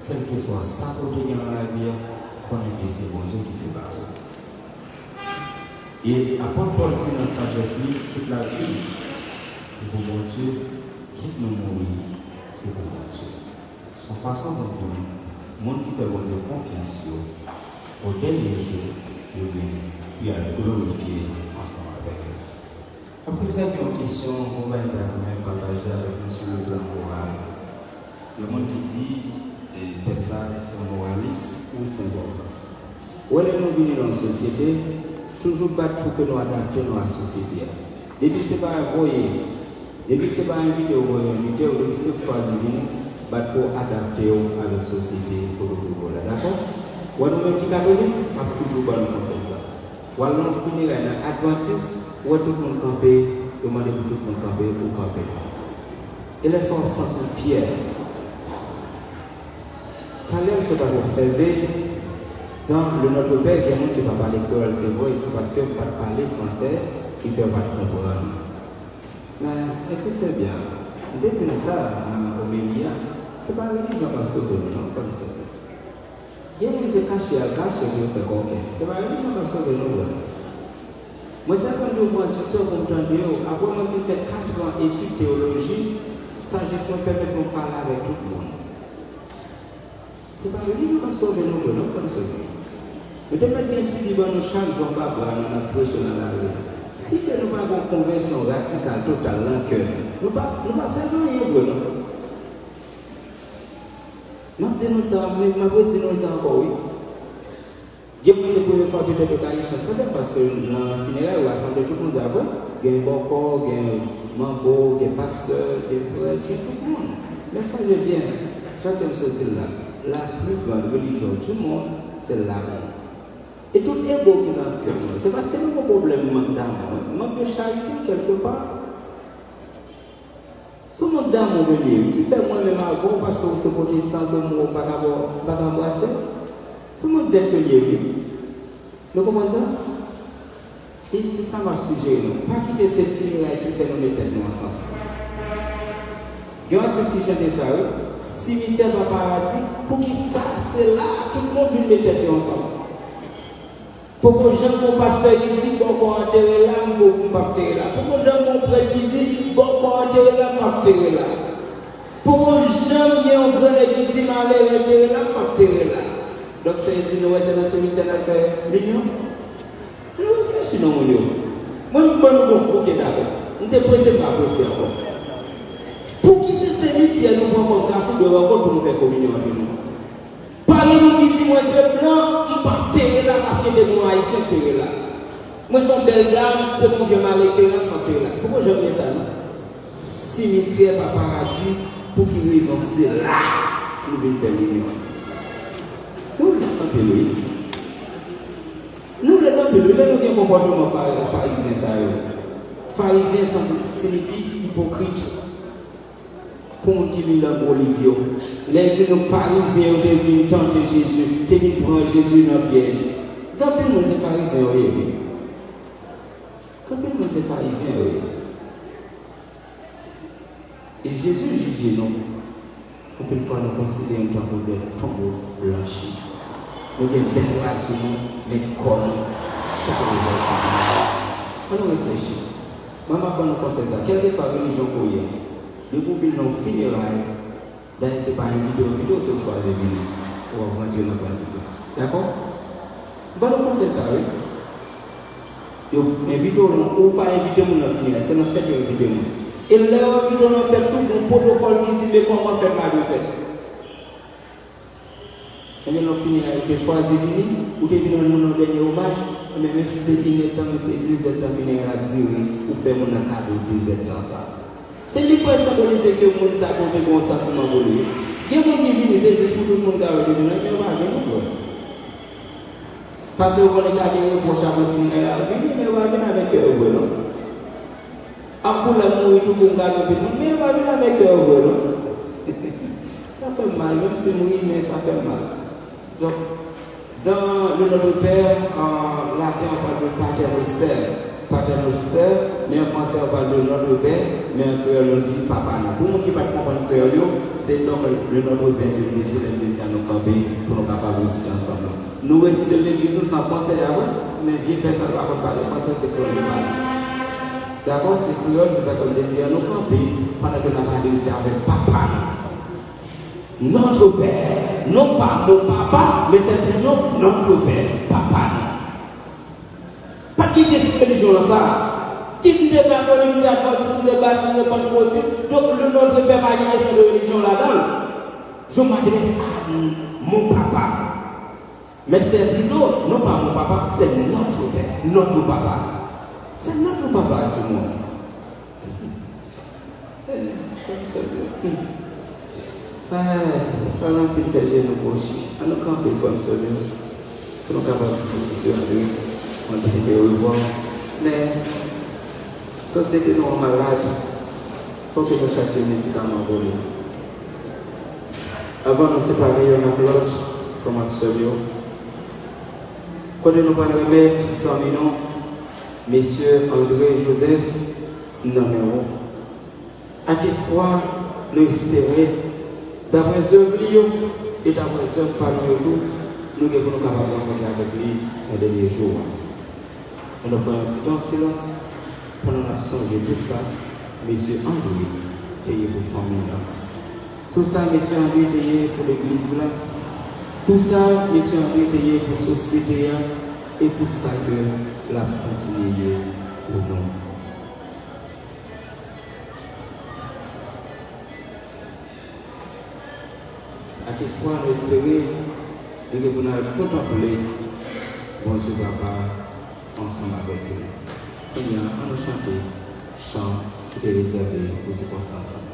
Speaker 2: Quel que soit ça côté dans la vie, qu'on ait que c'est bon Dieu qui te bat. Et apôtre Paul dit dans sa sagesse, toute la vie, c'est pour mon Dieu, quitte nous mourir, c'est pour mon Dieu. Son façon de dire, le monde qui fait mon Dieu confiance, au dernier jour, il a glorifié ensemble avec eux. Après ça, il y a une question qu'on va intervenir partager avec nous sur le plan moral. Il y a un monde qui dit, et ça, c'est moraliste ou c'est important. Où est-ce que nous venons dans la société? Toujours battre pour que nous adaptions à la société. Depuis ce n'est pas un voyer, depuis ce n'est pas une vidéo, depuis ce n'est pas une vidéo, battre pour adapter à la société pour le groupe. D'accord? Ou est-ce que nous catholiques? On va toujours battre pour ça. Ou est-ce que nous finirons dans l'adventiste, ou est-ce que tout le monde camper, demander pour tout le monde camper ou camper. Et là, ils sont fiers. Quand même, ce qu'on va observer, dans le notre père, il y a des gens qui ne parlent pas l'école, c'est vrai, c'est parce que vous ne parlez pas français qui ne fait pas comprendre. Mais écoutez bien, vous dites ça au milieu, ce n'est pas la religion comme ça, non, comme ça. Il y a des gens qui se cachent à cacher qui fait conquête. Ce n'est pas la religion comme ça, non. Moi, ça fait 2 mois du temps pour me tendre, après moi, j'ai fait 4 ans d'études théologie, sans gestion permet de parler avec tout le monde. Ce n'est pas la religion comme ça, non, comme ça. Nous devons bien dire que nous changeons pas pour nous prêcher dans la rue. Si nous n'avons pas une conversion radicale totale dans le cœur, nous ne pouvons pas servir rien. Nous disons ça, mais je vais dire ça encore. Je pense que c'est pour une fois peut-être que je change parce que dans le funéraire, on va assembler tout le monde d'abord. Il y a un bon corps, il y a un mango, il y a un pasteur, il y a un prêtre, il y a tout le monde. Mais soyez bien, chacun se dit là, la plus grande religion du monde, c'est l'amour. Et tout ego qui est dans le cœur, c'est parce que nous avons un problème d'amour, manque de charité quelque part. Ce manque d'amour qui fait moi-même avant parce que vous êtes protestant que moi, pas embrasser. Ce manque d'être lié, nous comprenons ça? Et c'est ça mon sujet. Pas quitter ces filles-là qui fait nous mettre ensemble. Il y a un petit sujet de ça, cimetière dans le paradis, pour qui ça, c'est là, tout le monde veut mettre ensemble. Pour que les gens mon pasteur qui dit bon qu'on enterre là, on ne pas enterrer là. Pour que les gens mon prêtre qui dit bon qu'on enterre là, on pas enterrer là. Pour que les gens qui ont grand qui dit malheur enterrer là, on pas enterrer là. Donc c'est dit nous c'est dans ce cimetière à faire l'union. Nous réfléchissons mon Dieu. Moi je bon OK d'accord. On te pressé pas pressé encore. Pour qui c'est cimetière nous prend comme café de rencontre pour nous faire communion avec nous. Parlez-nous qui dit moi c'est blanc, on pas enterrer là parce que des gens haïtiens enterrer là. Moi son belle dame, tout le monde vient mal enterrer là, enterrer là. Pourquoi je fais ça là? Cimetière par paradis, pour quelle raison c'est là nous venons faire l'union. Nous voulons appeler. Nous voulons appeler. Nous avons un comportement pharisien. Pharisien signifie hypocrite. Pour qui lit dans Bolivie. Les pharisiens ont devenu tenter Jésus, qui prend Jésus dans le piège. Quand nous sommes pharisiens, oui. Quand nous sommes pharisiens, oui. Et Jésus juge non. Combien de fois nous considérons un tombeau de tombeau blanchi. Nous avons des décorations, des corps, chaque chose. On réfléchit. Maman, nous conseille ça. Quelle que soit la religion pour y aller, de vous venir dans le funérailles, d'ailleurs, ce n'est pas une vidéo, c'est le choix de venir pour rentrer dans le principe. D'accord? Nous conseille ça, oui. Invitez ou pas inviter dans le funérailles, c'est notre fête de inviter. Et là, nous avons fait tout un protocole qui dit comment faire mal de fait. Et nous avons fini avec le choix de venir, ou de venir dans notre dernier hommage, mais même si c'est 10 ans, c'est 10 ans funéraire à dire, ou faire mon cadeau 10 ans dans ça.
Speaker 3: C'est lui qui symboliser que le monde ça compte un sentiment pour lui. Il y a des gens qui viennent, c'est juste pour tout le monde qui a eu mais on va venir. Parce que vous avez des reproches à votre vie, mais on va venir avec eux, non? Après la mouille, tout le monde a vu, mais on va venir avec eux, non? Ça fait mal, même si mouille, mais ça fait mal. Donc, dans le nom de Père, en latin, on parle de Pater Noster. Pater Noster, mais en français, on parle de notre Père, mais en créole, on dit Papa. Pour les gens qui ne comprennent pas créole, c'est donc le nom de Père que nous disons à nos campés pour nous capables de réciter ensemble. Nous récitons l'église sans français avant, mais vieux personne ne va parler français, c'est créole. D'accord, c'est créole, c'est ça qu'on dit à nos campés pendant que nous avons réussi avec Papa. Notre Père, non pas mon papa, mais c'est plutôt notre Père, Papa. Pas qui est religion là ça. Qui dit que le monde adventiste, le baptiste, le pentecôtiste, donc le notre Père va y aller sur la religion là-dedans. Je m'adresse à mon papa. Mais c'est plutôt, non pas mon papa, c'est notre Père, notre papa. C'est notre papa, tout le monde. Comme ça. Pendant qu'il fait gêner nos poches, à nous camper comme ça, nous sommes capables de fonctionner, on dit que nous revoir. Mais, société nous malade, il faut que nous cherchions des médicaments pour nous. Avant de nous séparer, on a l'autre, comme on se dit. Quand nous allons remettre sans nom, messieurs André et Joseph, nous nommerons. À quel soir nous espérons, d'après œuvre et d'après œuvre parmi nous, nous devons nous capables de rencontrer avec lui un dernier jour. On a pris un petit temps de silence pendant qu'on a songé tout ça, messieurs André, payé pour la famille là. Tout ça, messieurs André, payé pour l'église là. Tout ça, messieurs André, payé pour la société là. Et pour ça que la continuer pour nous. À quel soir nous espérons que nous allons contempler bon Dieu Papa ensemble avec eux. Et bien, on a chanté chant qui est réservé pour ces circonstances.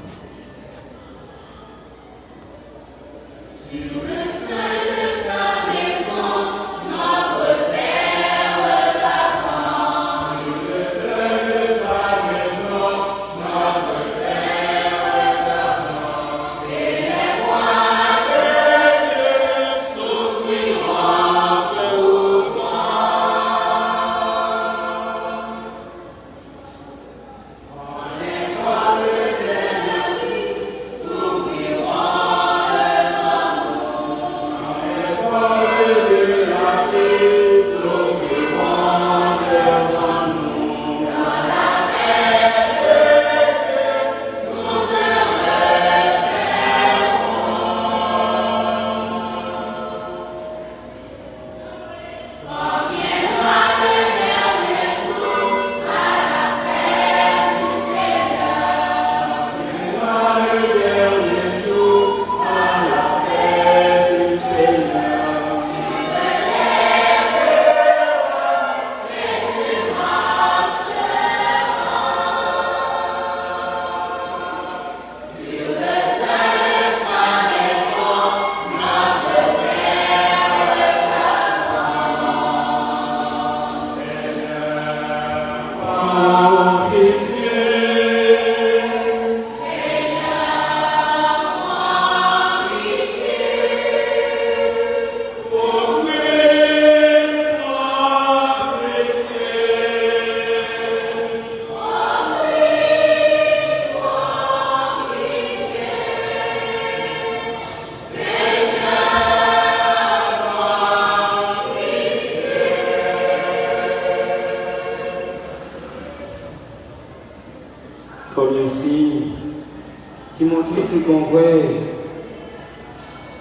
Speaker 3: Qui montre que qu'on voit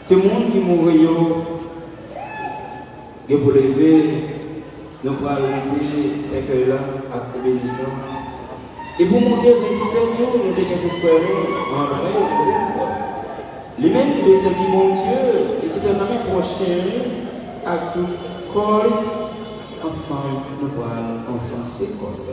Speaker 3: que le monde qui mourit, il pour lever, nous pour allonger ces cœurs-là à la bénédiction. Et pour montrer le respect, nous devons faire en vrai, lui-même, il est servi mon Dieu et qui t'a donné prochain à tout corps, ensemble, nous pourrons encenser comme ça.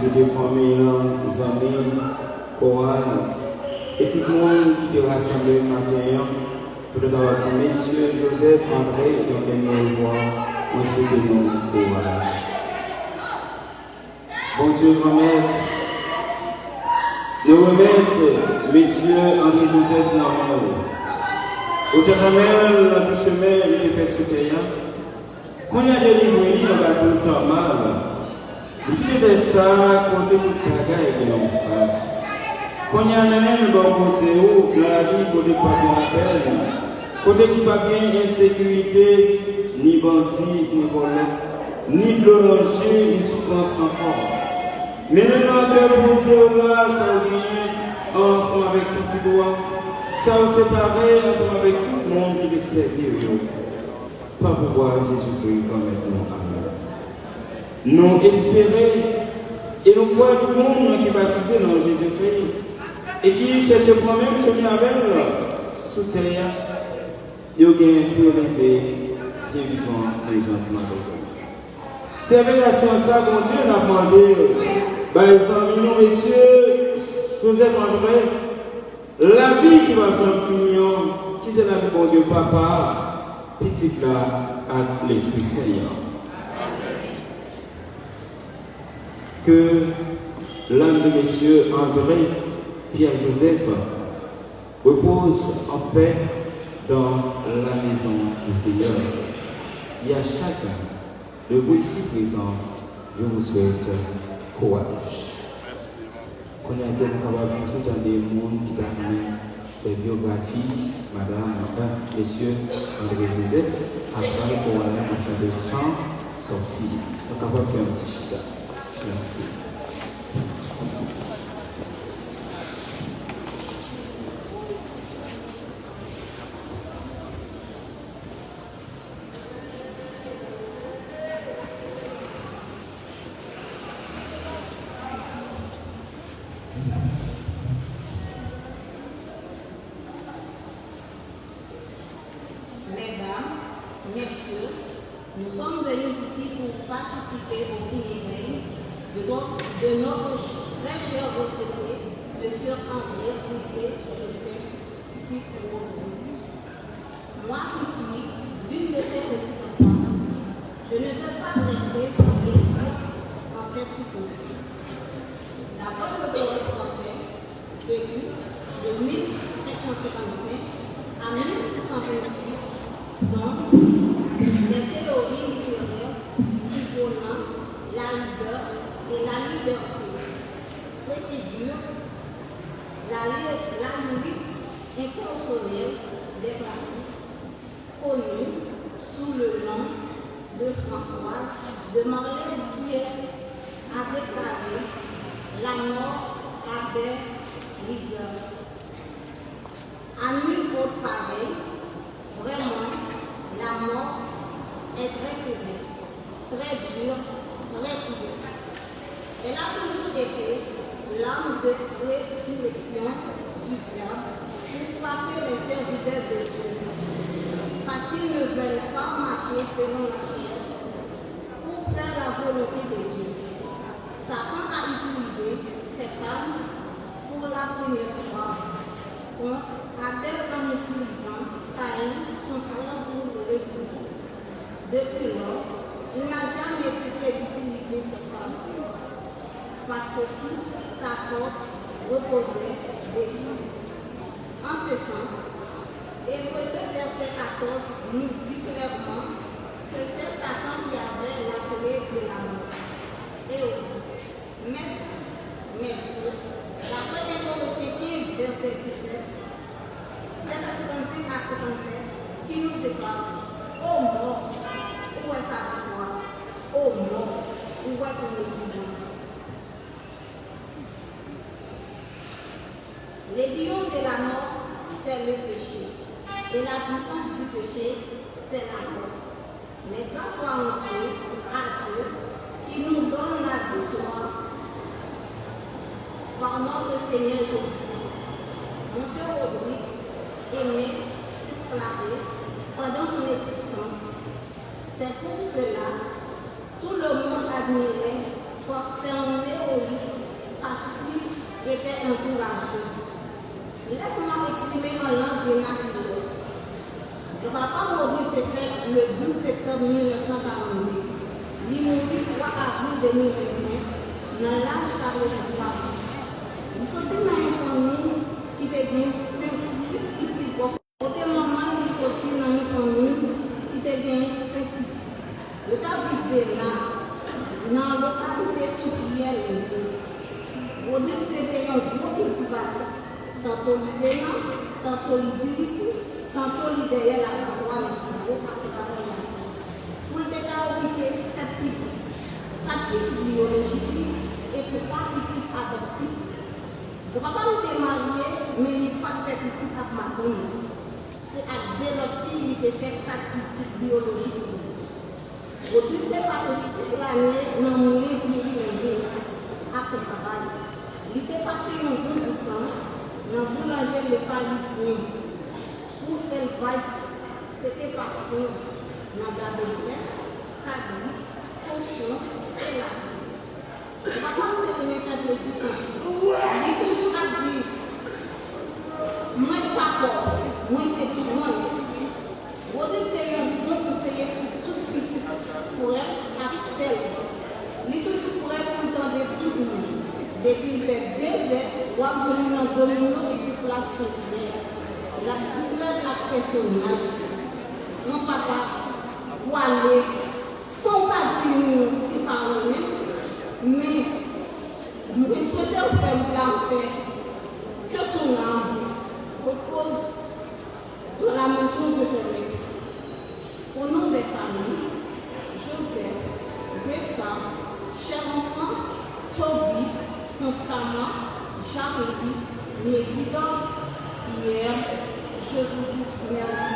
Speaker 3: Monsieur de famille, nos amis, chorale, et tout le monde qui te rassemble ce matin, pour te dire que Messieurs Joseph, André, et nous voir, on souhaite nous courage. Bon Dieu, nous remettre, Messieurs André Joseph Normand. Au terrain, notre chemin, il était fait sous terre. Quand il y a des livres, on va tout le temps mal. Il était ça, quand tout le bagage est bien fait. Quand il y a un bon côté où, dans la vie, côté pas bien la peine, côté qui pas bien insécurité, ni bandit, ni volet, ni danger, ni souffrance encore. Mais maintenant que vous êtes là, ça vient ensemble avec petit doigt, ça vous séparer ensemble avec tout le monde qui est servi. Pas pouvoir Jésus-Christ comme nous. Amen. Nous espérons et nous voyons tout le monde qui est baptisé dans Jésus-Christ et qui cherche moi-même chemin avec sous terre. Dieu gagne pour lever bien vivant les gens ce matin. C'est avec la science ça que Dieu n'a demandé. Par exemple, nous, messieurs, Joseph André, la vie qui va faire l'union, qui c'est la vie de mon Dieu, Papa, petit là, à l'Esprit Seigneur. Que l'âme de messieurs André, Pierre-Joseph, repose en paix dans la maison du Seigneur. Et à chacun de vous ici présents, je vous souhaite courage. On est capable de toujours dans des mondes qui t'amènent fait biographie, madame, messieurs, André Joseph, après pour aller en champ de chant, sortir. On est capable de faire un petit chita. Merci.
Speaker 6: Messieurs, nous sommes venus ici pour participer au funérailles de notre très cher retraité, M. André Joseph Petit-Courroux. Moi qui suis l'une de ces petites enfants, je ne veux pas rester sans écrire en cette circonstance. D'après le poète français, élu de 1755 à 1628, donc, les théories littéraires qui prônent la rigueur et la liberté préfigurent la lyrique impersonnelle des classiques, connue sous le nom de François de Marlène Pierre, a déclaré la mort à des rigueurs. À nul autre pareil, vraiment, la mort est très sévère, très dure, très dure. Elle a toujours été l'arme de prédilection du diable pour frapper les serviteurs de Dieu, parce qu'ils ne veulent pas marcher selon la chair pour faire la volonté de Dieu. Satan a utilisé cette arme pour la première fois contre Abel en utilisant Caïn, son frère, pour le tuer. Depuis lors, il n'a jamais cessé d'utiliser cette arme, parce que toute sa force reposait dessus. En ce sens, Hébreux 2, verset 14 nous dit clairement que c'est Satan qui avait la clé de la mort. Et aussi, messieurs, d'après 1 Corinthiens 15, verset 17, verset 55 à 57, qui nous déclare: ô mort, où est ta victoire? Ô mort, où est ton équilibre? L'aiguillon de la mort, c'est le péché. Et la puissance du péché, c'est la mort. Mais grâce soit à Dieu, qui nous donne la victoire par notre Seigneur Jésus-Christ. Monsieur Rodrigue est né s'esclaver pendant son existence. C'est pour cela tout le monde admirait Concernés au risque parce qu'il était encouragé. Laisse-moi exprimer en langue vernaculaire. Le papa Maurice était fait le 12 septembre 1942. Il mourit 3 avril 2025 dans l'âge de 3 ans. Il sortit dans une famille qui était 6 petits bons. Au moment où il sortit dans une famille qui était 5 petits. Le cas vivait là, dans la localité souffrière. Au lieu de c'était un gros cultivateur, tantôt il était là, tantôt il dit ici, tantôt il derrière la paroi, le fourreau, pour le déclare occuper 7 petits, 4 petits biologiques et 3 petits adoptifs. Le papa nous était marié, mais il n'a pas fait petit à Madonna. C'est à deux autres filles qui étaient fait 4 petits biologiques. Au but de passer 6 années, nous avons dit à ce travail. Il était passé un bon bout de temps dans le boulanger de Paris. Pour élevage, c'était parce que nous avons gardé le bœuf, cabri, cochon et la vie. Papa nous a donné un plaisir. Il est toujours à dire, moi je pas fort, moi c'est tout le monde. Au lieu de un bon conseiller pour toute petite forêt à sel, il est toujours prêt pour entendre tout le monde. Depuis le 2 heures, on a venu dans le domino qui se place Saint-Pierre. La distraite à personnage. Grand-papa, pour aller, sans pas dire si parole, mais nous souhaitons faire la paix. Que ton âme repose dans la maison de ton maître. Au nom des familles, Joseph, Vincent, cher enfant, Toby, constamment, Jean-Louis, Résident, Pierre, je vous dis merci.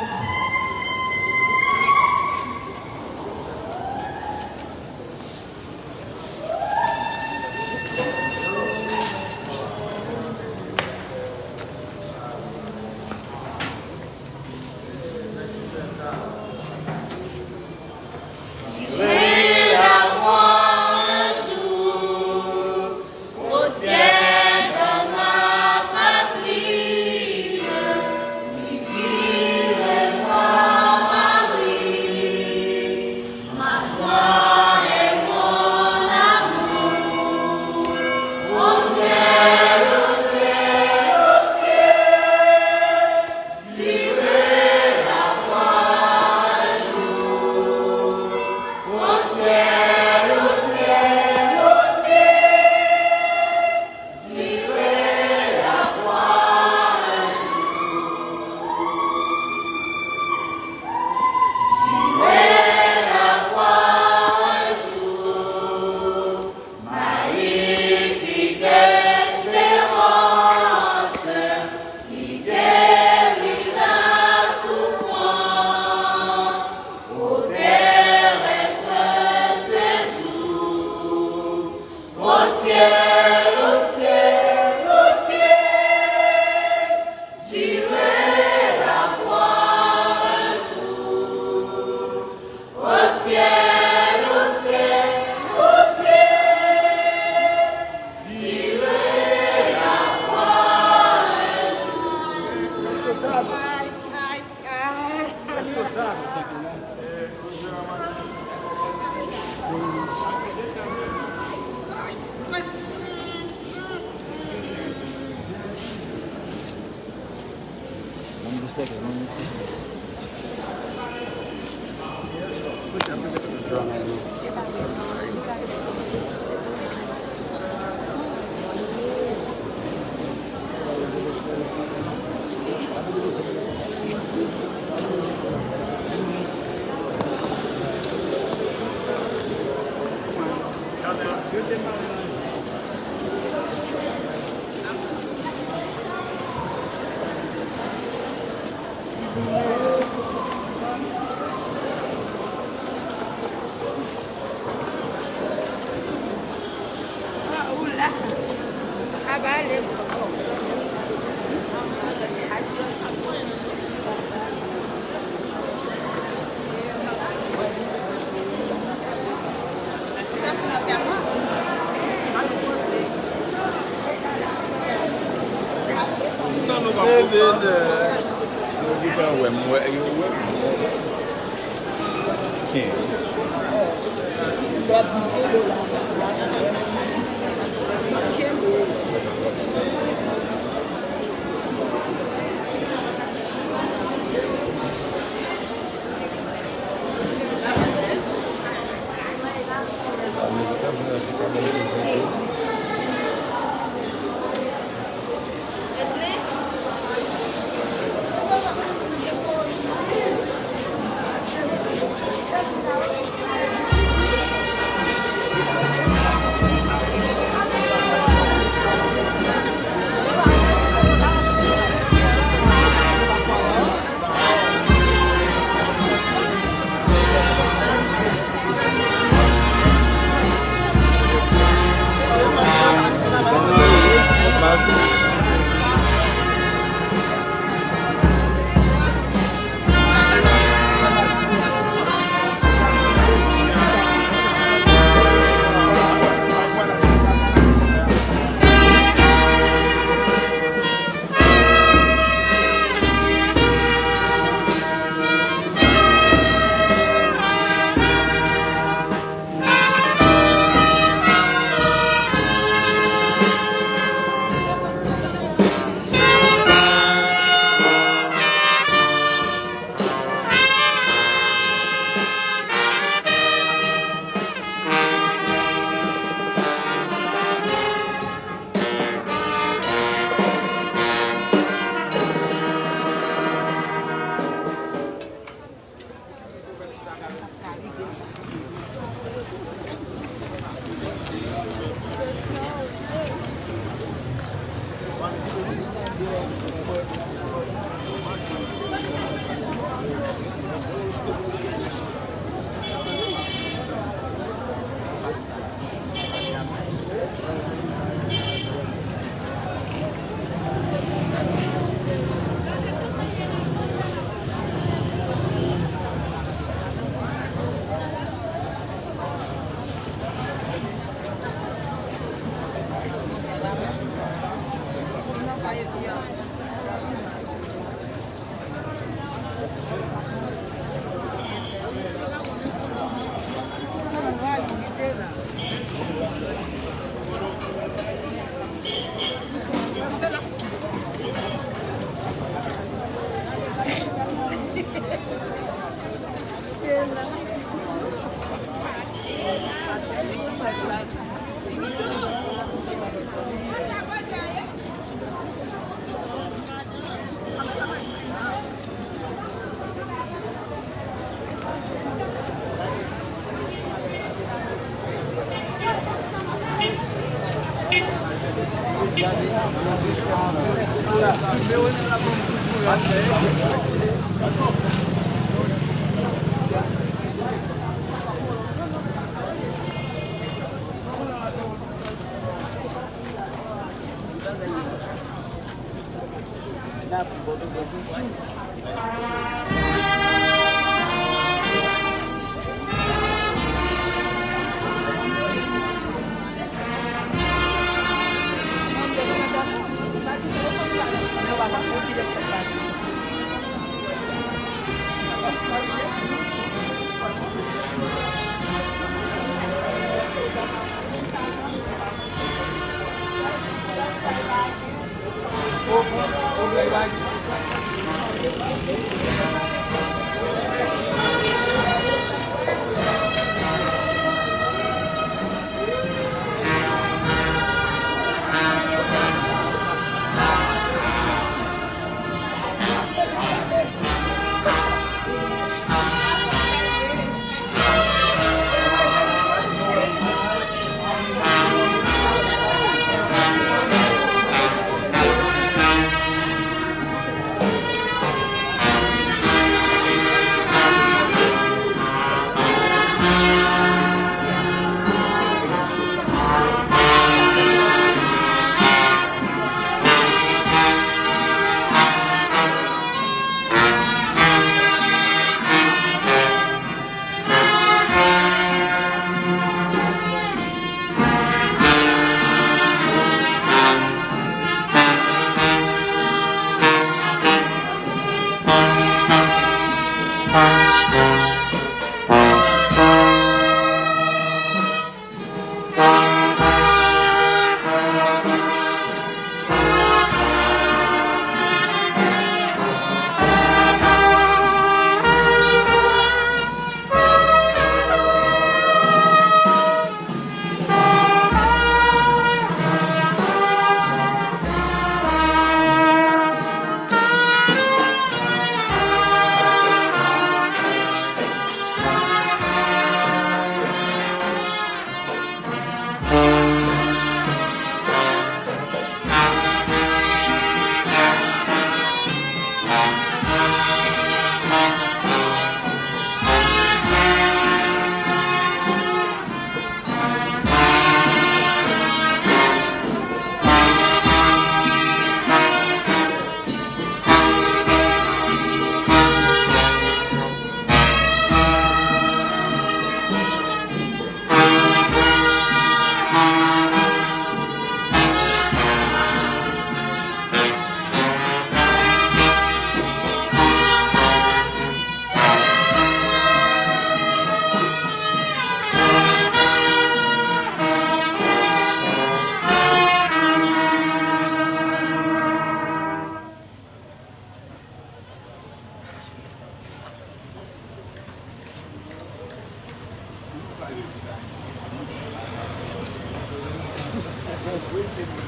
Speaker 5: Amen.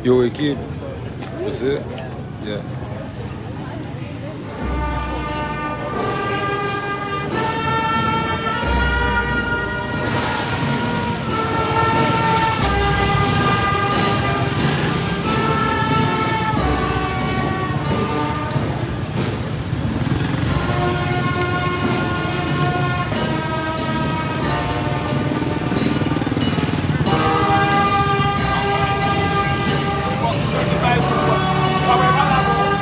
Speaker 7: Your équipe. That's it. Yeah.
Speaker 1: Vai, vai lá,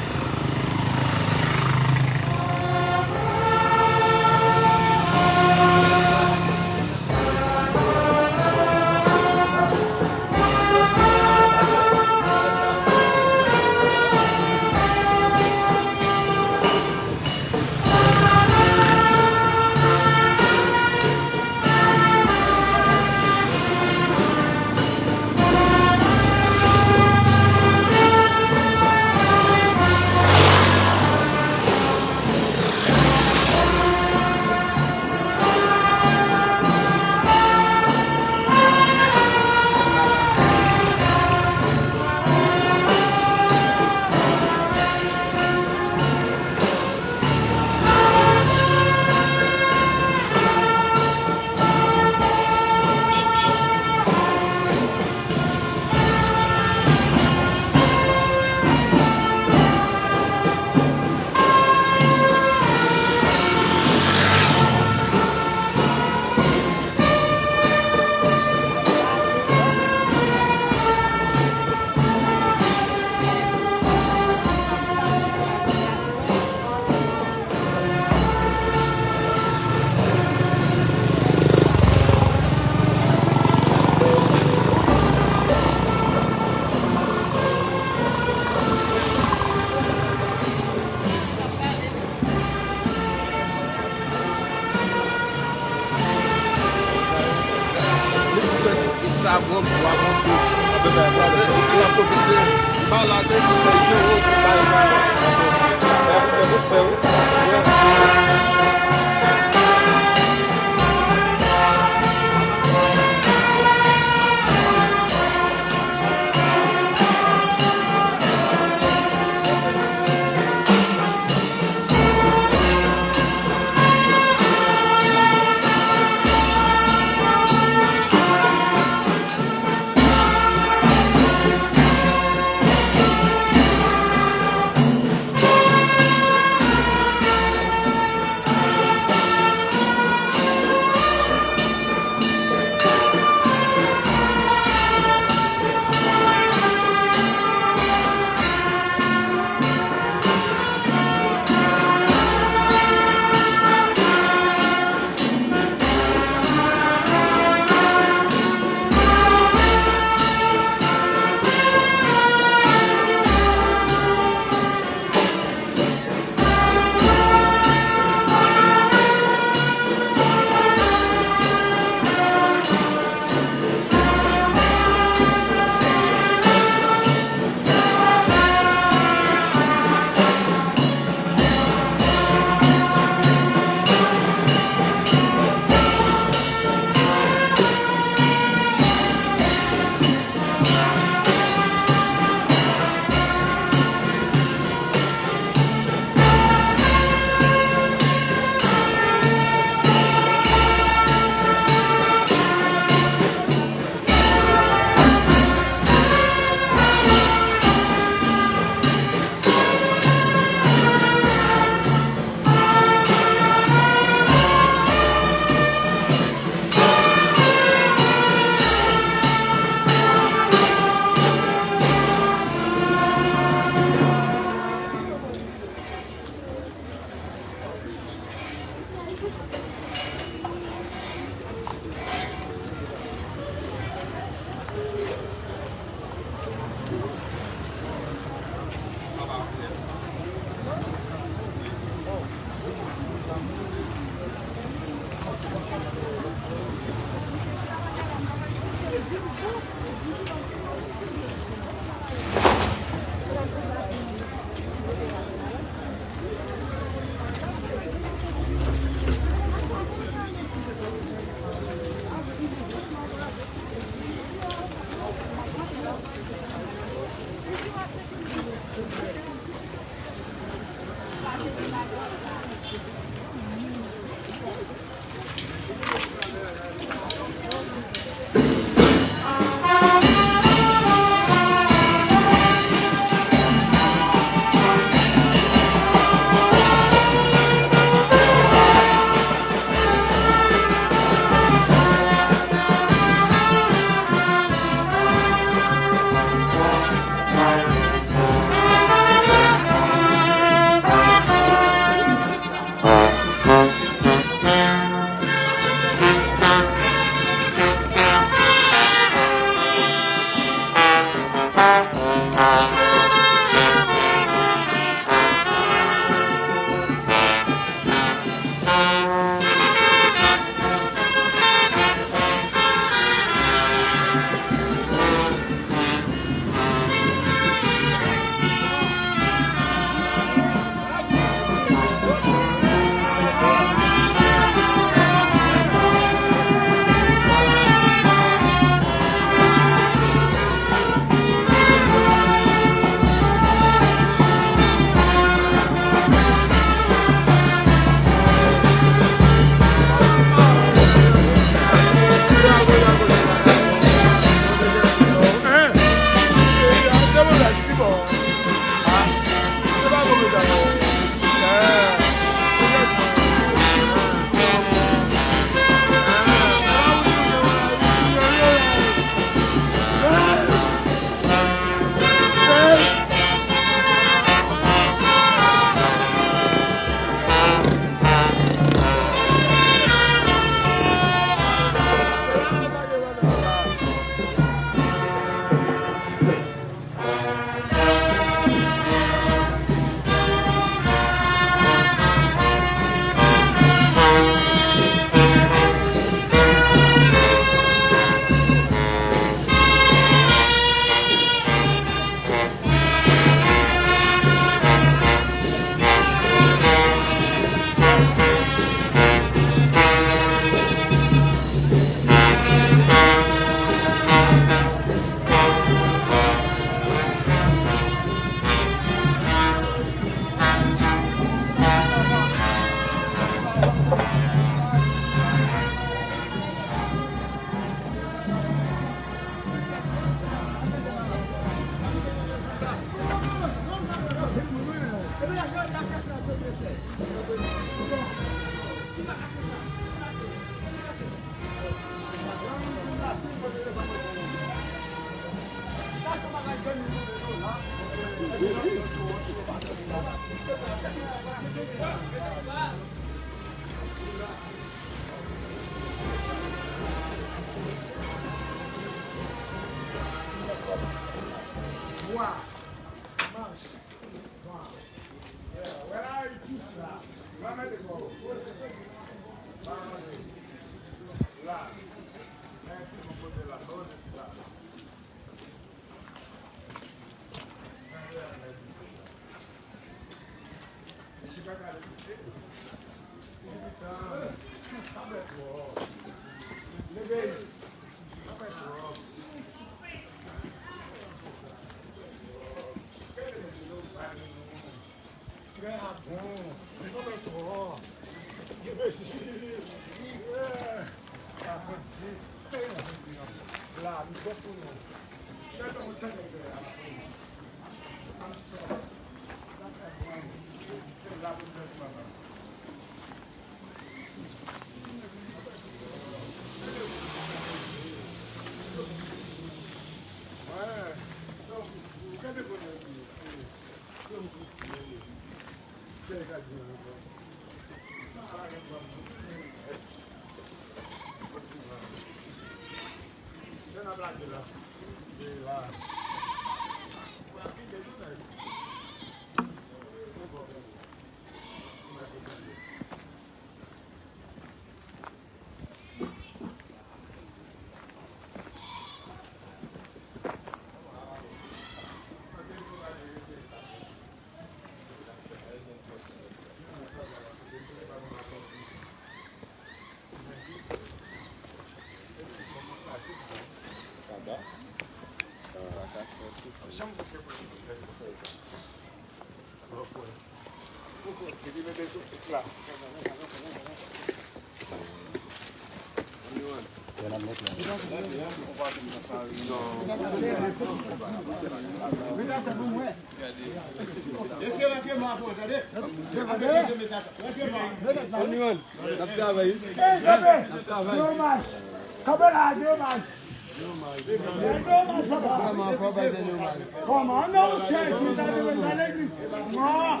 Speaker 8: Comment non, c'est qui t'a demandé à l'église? Non,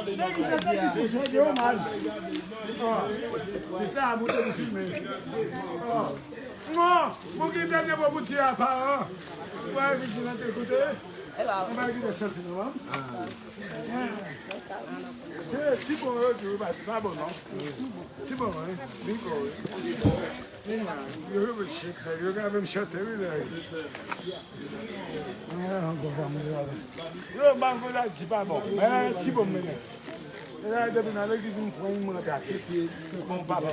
Speaker 8: l'église c'est hommage. C'est ça, vous devez filmer. Non, vous qui donnez vos boutiques à part, vous avez vu que écouté? On va écouter ça, c'est normal. C'est bon, c'est pas bon, non? C'est bon, hein? Nico. You're shit, you're gonna have him shut every day. Yo, banco là, c'est pas bon. Mais c'est bon, mais. Là, depuis la l'église, on prend une montagne. Mon papa.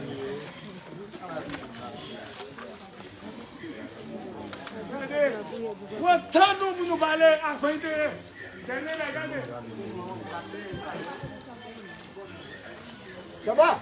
Speaker 8: Quanto nous parler à fin de. Tenez, regardez. Ça va?